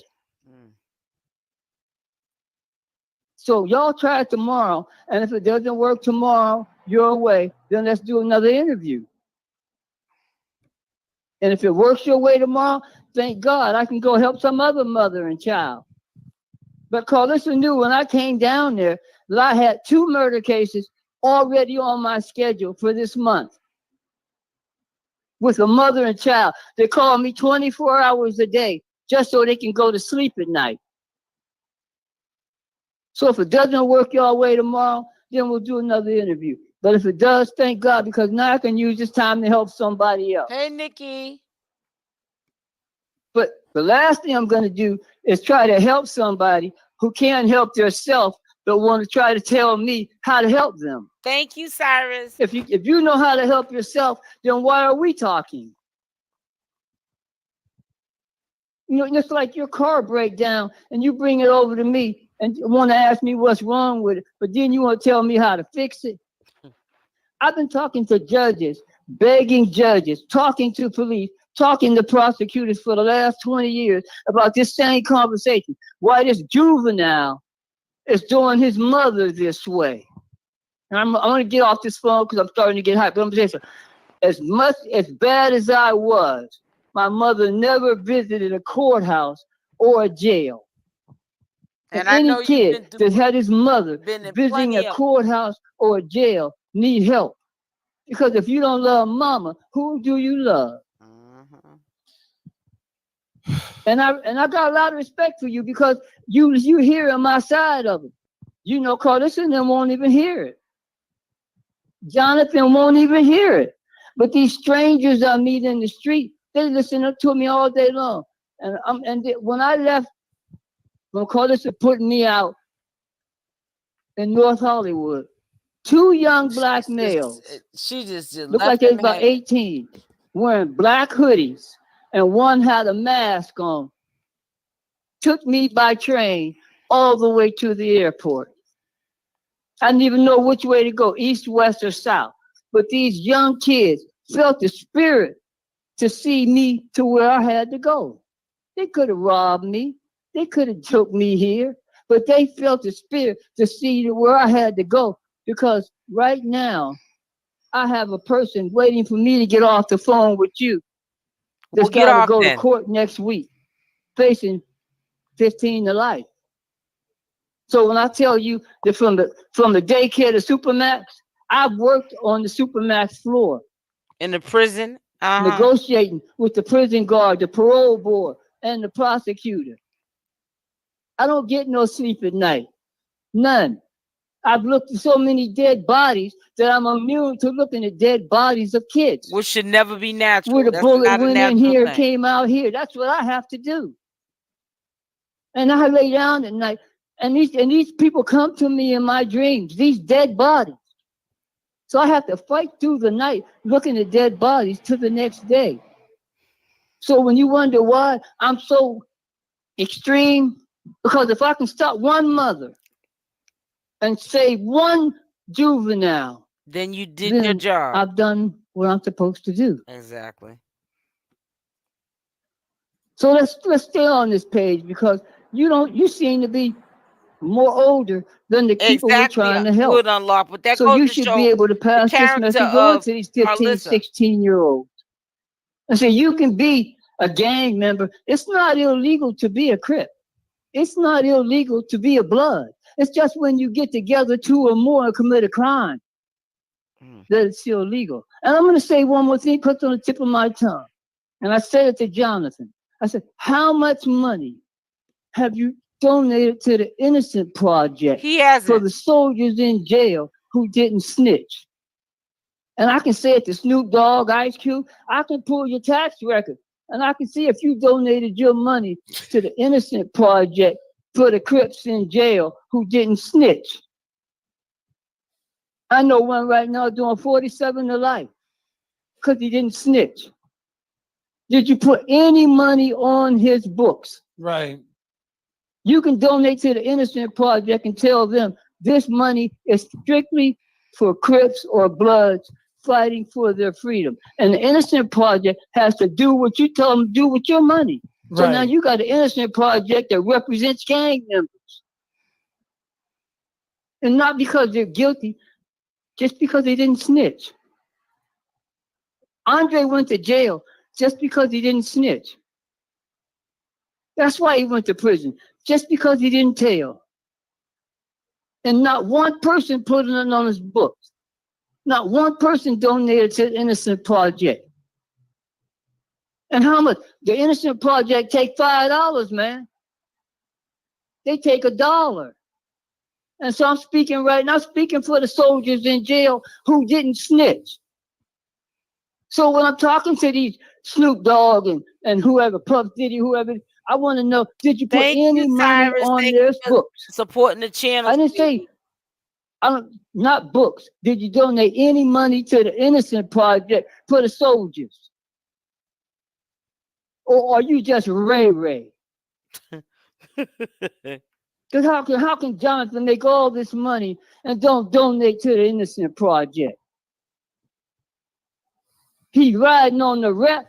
So y'all try it tomorrow, and if it doesn't work tomorrow your way, then let's do another interview. And if it works your way tomorrow, thank God I can go help some other mother and child. But Carissa knew when I came down there that I had 2 murder cases already on my schedule for this month with a mother and child. They call me 24 hours a day just so they can go to sleep at night. So if it doesn't work your way tomorrow, then we'll do another interview. But if it does, thank God, because now I can use this time to help somebody else. Hey, Nikki. But the last thing I'm going to do is try to help somebody who can't help themselves, but want to try to tell me how to help them. Thank you, Cyrus. If you know how to help yourself, then why are we talking? You know, it's like your car break down and you bring it over to me and want to ask me what's wrong with it, but then you want to tell me how to fix it. I've been talking to judges, begging judges, talking to police, talking to prosecutors for the last 20 years about this same conversation. Why this juvenile is doing his mother this way. And I'm going to get off this phone because I'm starting to get hyped. But I'm saying, as bad as I was, my mother never visited a courthouse or a jail. And any kid that had his mother visiting a courthouse or a jail need help. Because if you don't love mama, who do you love? And I got a lot of respect for you because you hearing my side of it. You know, Carissa and them won't even hear it. Jonathan won't even hear it. But these strangers I meet in the street, they listen to me all day long. And when I left, when Carissa put me out in North Hollywood, 2 young black males, she just looked like they was about 18, wearing black hoodies, and one had a mask on, took me by train all the way to the airport. I didn't even know which way to go, east, west, or south. But these young kids felt the spirit to see me to where I had to go. They could have robbed me. They could have took me here, but they felt the spirit to see where I had to go, because right now I have a person waiting for me to get off the phone with you that's Well, get got to off go to then. court next week facing 15 to life. So when I tell you that from the daycare to Supermax, I've worked on the Supermax floor, In the prison. negotiating with the prison guard, the parole board, and the prosecutor. I don't get no sleep at night. None. I've looked at so many dead bodies that I'm immune to looking at dead bodies of kids. Which should never be natural. Where the That's bullet not a went in natural here, thing. came out here. That's what I have to do. And I lay down at night, and these people come to me in my dreams, these dead bodies. So I have to fight through the night looking at dead bodies to the next day. So when you wonder why I'm so extreme, because if I can stop one mother and save one juvenile, Then you did then your job. I've done what I'm supposed to do. Exactly. So let's stay on this page, because you seem to be more older than the people we're trying to help. Good unlock, but that So goes you to should show be able to pass this character message on of to these 15, Carissa. 16-year-olds. And say, you can be a gang member. It's not illegal to be a Crip. It's not illegal to be a Blood. It's just when you get together 2 or more and commit a crime that it's illegal. And I'm going to say one more thing, put on the tip of my tongue. And I said it to Jonathan. I said, how much money have you donated to the Innocent Project He hasn't. for the soldiers in jail who didn't snitch? And I can say it to Snoop Dogg, Ice Cube. I can pull your tax record, and I can see if you donated your money to the Innocent Project for the Crips in jail who didn't snitch. I know one right now doing 47 to life because he didn't snitch. Did you put any money on his books? Right. You can donate to the Innocent Project and tell them this money is strictly for Crips or Bloods fighting for their freedom. And the Innocent Project has to do what you tell them to do with your money. So now you got an Innocent Project that represents gang members. And not because they're guilty, just because they didn't snitch. Andre went to jail just because he didn't snitch. That's why he went to prison, just because he didn't tell. And not one person put it on his books. Not one person donated to the Innocent Project. And how much? The Innocent Project take $5, man. They take $1. And so I'm speaking right now, speaking for the soldiers in jail who didn't snitch. So when I'm talking to these Snoop Dogg and whoever, Puff Diddy, whoever, I want to know, did you put any money on their books? Supporting the channel. I didn't say, not books. Did you donate any money to the Innocent Project for the soldiers? Or are you just Ray? Because how can Jonathan make all this money and don't donate to the Innocent Project? He riding on the rep.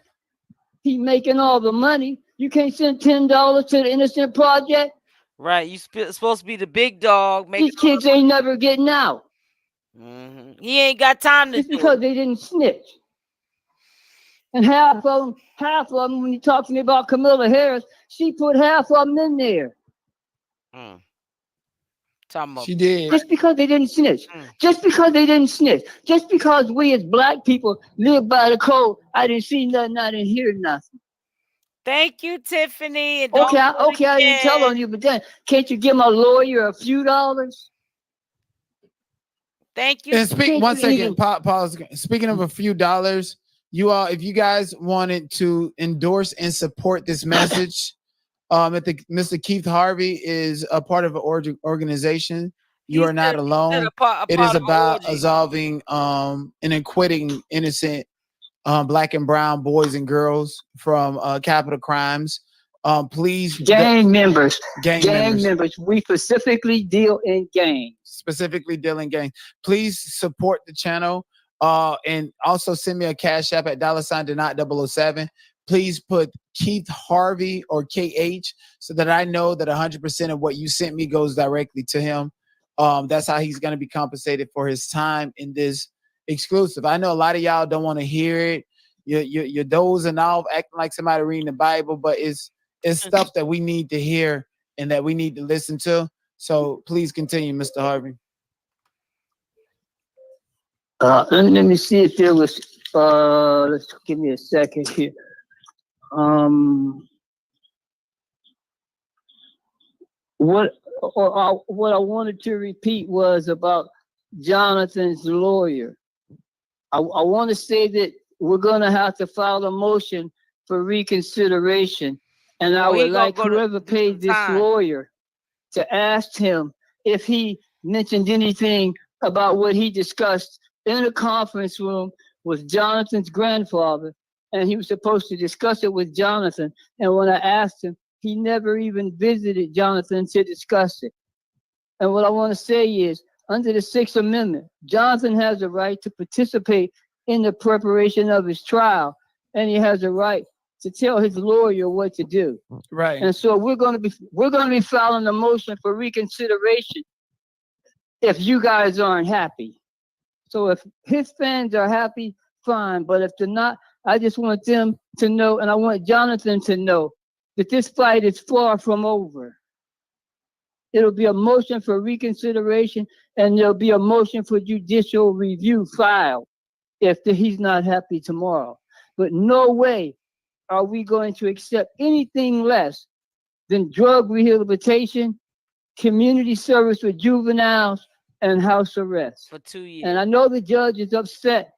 He making all the money. You can't send $10 to the Innocent Project? Right. You supposed to be the big dog. These kids ain't never getting out. He ain't got time to It's because they didn't snitch. And half of them, when you talk to me about Camilla Harris, she put half of them in there. She did. Just because they didn't snitch. Just because they didn't snitch. Just because we as black people live by the code. I didn't see nothing. I didn't hear nothing. Thank you, Tiffany. Okay, I didn't tell on you, but then can't you give my lawyer a few dollars? Thank you. And speak one second. Pause. Speaking of a few dollars, you all, if you guys wanted to endorse and support this message, Mr. Keith Harvey is a part of an organization. You are not alone. It is about absolving and acquitting innocent black and brown boys and girls from capital crimes. Please, gang members. We specifically deal in gangs. Please support the channel. And also send me a cash app at $.007. Please put Keith Harvey or KH so that I know that 100% of what you sent me goes directly to him. That's how he's going to be compensated for his time in this exclusive. I know a lot of y'all don't want to hear it. You're dozing off, acting like somebody reading the Bible, but it's stuff that we need to hear and that we need to listen to. So please continue, Mr. Harvey. Let me see if there was. Let's give me a second here. What I wanted to repeat was about Jonathan's lawyer. I want to say that we're going to have to file a motion for reconsideration, and I would like whoever paid this lawyer to ask him if he mentioned anything about what he discussed in a conference room with Jonathan's grandfather, and he was supposed to discuss it with Jonathan. And when I asked him, he never even visited Jonathan to discuss it. And what I want to say is, under the Sixth Amendment, Jonathan has a right to participate in the preparation of his trial, and he has a right to tell his lawyer what to do. Right. And so we're going to be filing a motion for reconsideration if you guys aren't happy. So if his fans are happy, fine. But if they're not, I just want them to know, and I want Jonathan to know, that this fight is far from over. It'll be a motion for reconsideration, and there'll be a motion for judicial review filed if he's not happy tomorrow. But no way are we going to accept anything less than drug rehabilitation, community service with juveniles, and house arrest. For 2 years. And I know the judge is upset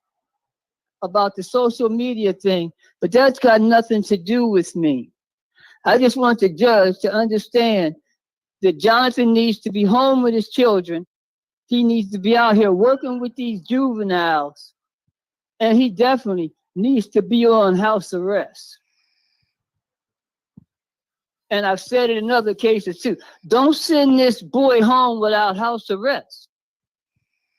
about the social media thing, but that's got nothing to do with me. I just want the judge to understand that Jonathan needs to be home with his children. He needs to be out here working with these juveniles. And he definitely needs to be on house arrest. And I've said it in other cases too. Don't send this boy home without house arrest.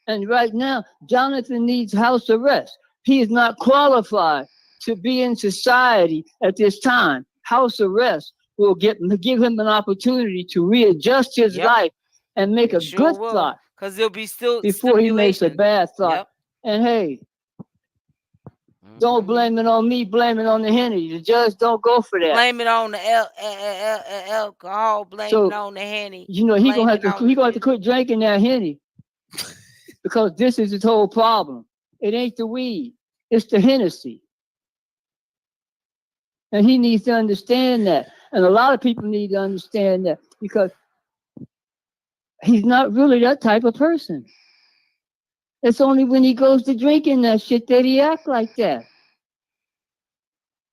And right now, Jonathan needs house arrest. He is not qualified to be in society at this time. House arrest will give him an opportunity to readjust his life and make a good thought. Because there'll be still before he makes a bad thought. And hey, don't blame it on me, blame it on the Henny. The judge don't go for that. Blame it on the alcohol, blame it on the Henny. You know, he gonna have to quit drinking that Henny. Because this is his whole problem. It ain't the weed, it's the Hennessy. And he needs to understand that. And a lot of people need to understand that, because he's not really that type of person. It's only when he goes to drinking that shit that he acts like that.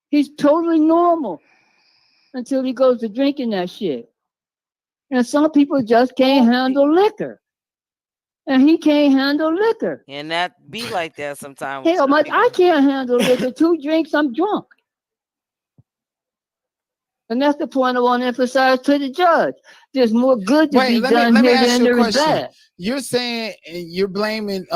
He's totally normal until he goes to drinking that shit. And some people just can't handle liquor. And he can't handle liquor. And that be like that sometimes. Hell, I can't handle liquor. 2 drinks, I'm drunk. And that's the point I want to emphasize to the judge. There's more good to be done here than there is bad. You're saying you're blaming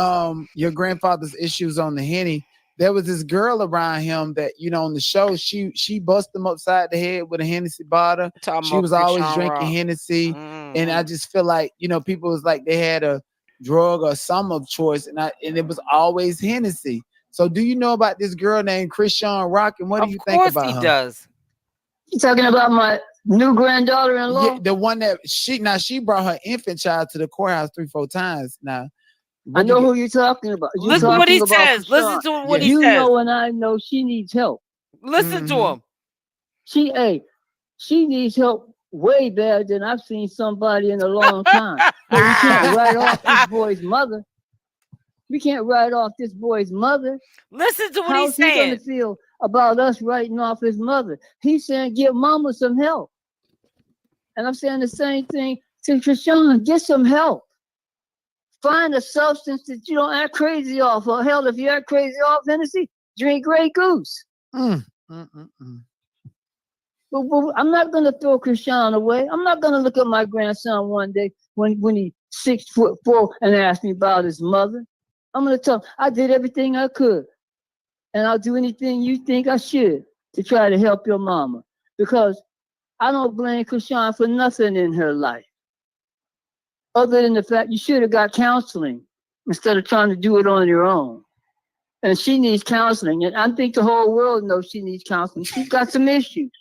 your grandfather's issues on the Henny. There was this girl around him that, you know, on the show, she busted him upside the head with a Hennessy bottle. She was always drinking Hennessy. And I just feel like, you know, people was like they had a drug or some of choice, and it was always Hennessy. So do you know about this girl named Chrisean Rock, and what do you think about her? Of course he does. You talking about my new granddaughter-in-law? Yeah, the one that she brought her infant child to the courthouse 3-4 times now. I know who you're talking about. Listen to what he says. Listen to what he says. You know, and I know she needs help. Listen to him. She needs help way better than I've seen somebody in a long time. But we can't write off this boy's mother. We can't write off this boy's mother. Listen to what he's saying. How's he gonna feel about us writing off his mother? He's saying, give mama some help. And I'm saying the same thing to Chrisean. Get some help. Find a substance that you don't act crazy off. Or hell, if you act crazy off Hennessy, drink Grey Goose. But I'm not going to throw Chrisean away. I'm not going to look at my grandson one day when he's 6'4" and ask me about his mother. I'm gonna tell them, I did everything I could, and I'll do anything you think I should to try to help your mama. Because I don't blame Chrisean for nothing in her life, other than the fact you should have got counseling instead of trying to do it on your own. And she needs counseling, and I think the whole world knows she needs counseling. She's got some issues,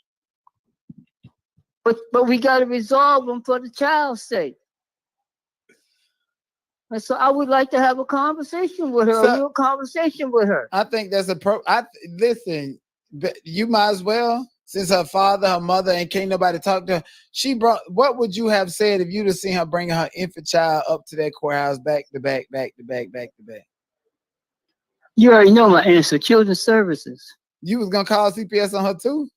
but we got to resolve them for the child's sake. And so I would like to have a conversation with her, a real conversation with her. I think that's listen, you might as well, since her father, her mother, and can't nobody talk to her. What would you have said if you'd have seen her bringing her infant child up to that courthouse back to back? You already know my answer. Children's Services. You was gonna call CPS on her too?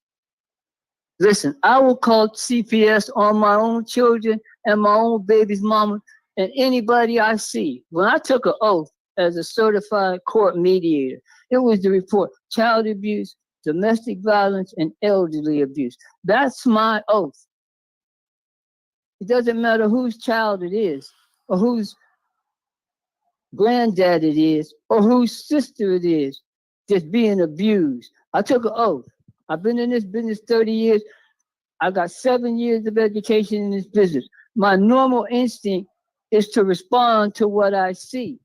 Listen, I will call CPS on my own children and my own baby's mama and anybody I see. When I took an oath as a certified court mediator, it was to report child abuse, domestic violence, and elderly abuse. That's my oath. It doesn't matter whose child it is, or whose granddad it is, or whose sister it is just being abused. I took an oath. I've been in this business 30 years. I got 7 years of education in this business. My normal instinct is to respond to what I see.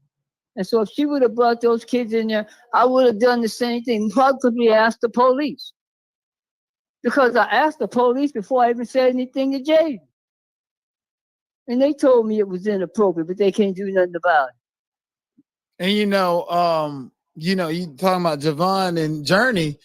And so if she would have brought those kids in there, I would have done the same thing, probably asked the police. Because I asked the police before I even said anything to Jaydain. And they told me it was inappropriate, but they can't do nothing about it. And you talking about Javon and Journey.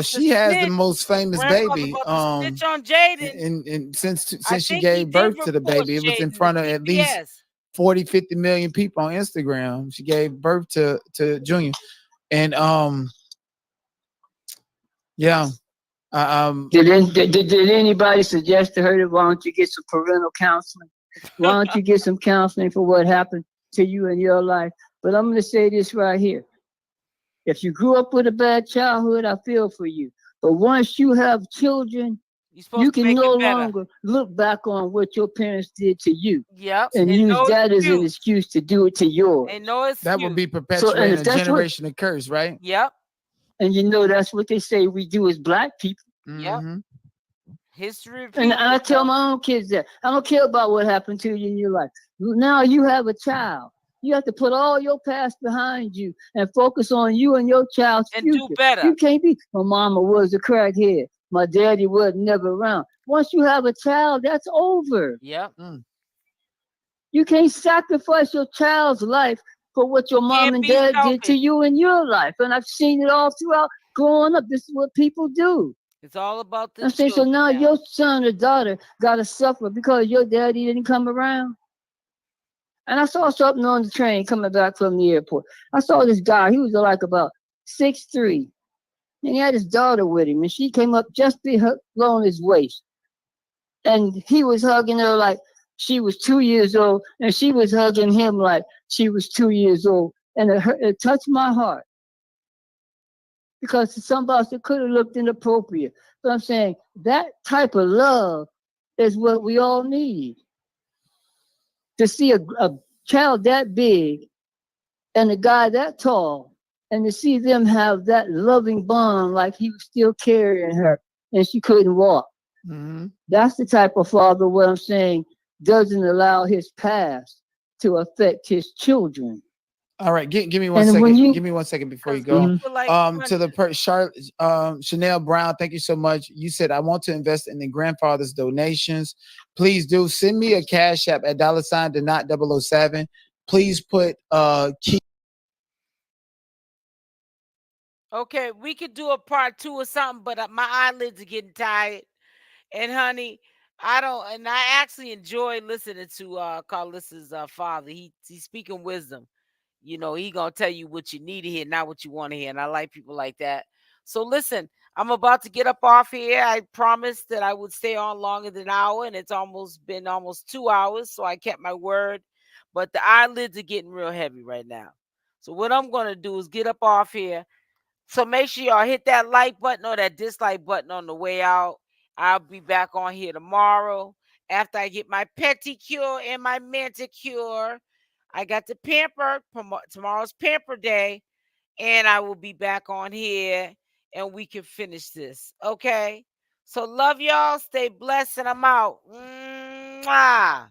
She has the most famous baby. Snitch on Jaydain. And since she gave birth to the baby, it was in front of at least 40, 50 million people on Instagram. She gave birth to Junior. And did anybody suggest to her that why don't you get some parental counseling? Why don't you get some counseling for what happened to you in your life? But I'm going to say this right here. If you grew up with a bad childhood, I feel for you. But once you have children, you can no longer look back on what your parents did to you. Yep. And use that as an excuse to do it to yours. And no excuse. That would be perpetuating a generational curse, right? Yep. And that's what they say we do as Black people. Yep. History. And I tell my own kids that. I don't care about what happened to you in your life. Now you have a child. You have to put all your past behind you and focus on you and your child's future. And do better. You can't be, my mama was a crackhead. My daddy was never around. Once you have a child, that's over. Yep. You can't sacrifice your child's life for what your mom and dad did to you in your life. And I've seen it all throughout growing up. This is what people do. It's all about the I'm saying, so now your son or daughter got to suffer because your daddy didn't come around. And I saw something on the train coming back from the airport. I saw this guy. He was like about 6'3". And he had his daughter with him. And she came up just below his waist. And he was hugging her like she was 2 years old. And she was hugging him like she was 2 years old. And it touched my heart. Because somebody else, it could have looked inappropriate. But I'm saying that type of love is what we all need. To see a child that big and a guy that tall, and to see them have that loving bond like he was still carrying her and she couldn't walk. That's the type of father, what I'm saying, doesn't allow his past to affect his children. All right, give me 1 second. Give me 1 second before you go. To the Chanel Brown, thank you so much. You said, I want to invest in the grandfather's donations. Please do send me a cash app at $.007. Please put key. Okay, we could do a part 2 or something, but my eyelids are getting tired. And honey, I actually enjoy listening to Carissa's father. He's speaking wisdom. He gonna tell you what you need to hear, not what you want to hear. And I like people like that. So listen, I'm about to get up off here. I promised that I would stay on longer than an hour, and it's been almost 2 hours. So I kept my word, but the eyelids are getting real heavy right now. So what I'm gonna do is get up off here. So make sure y'all hit that like button or that dislike button on the way out. I'll be back on here tomorrow after I get my pedicure and my manicure. I got to pamper. Tomorrow's pamper day, and I will be back on here, and we can finish this. Okay. So love y'all. Stay blessed, and I'm out. Mwah.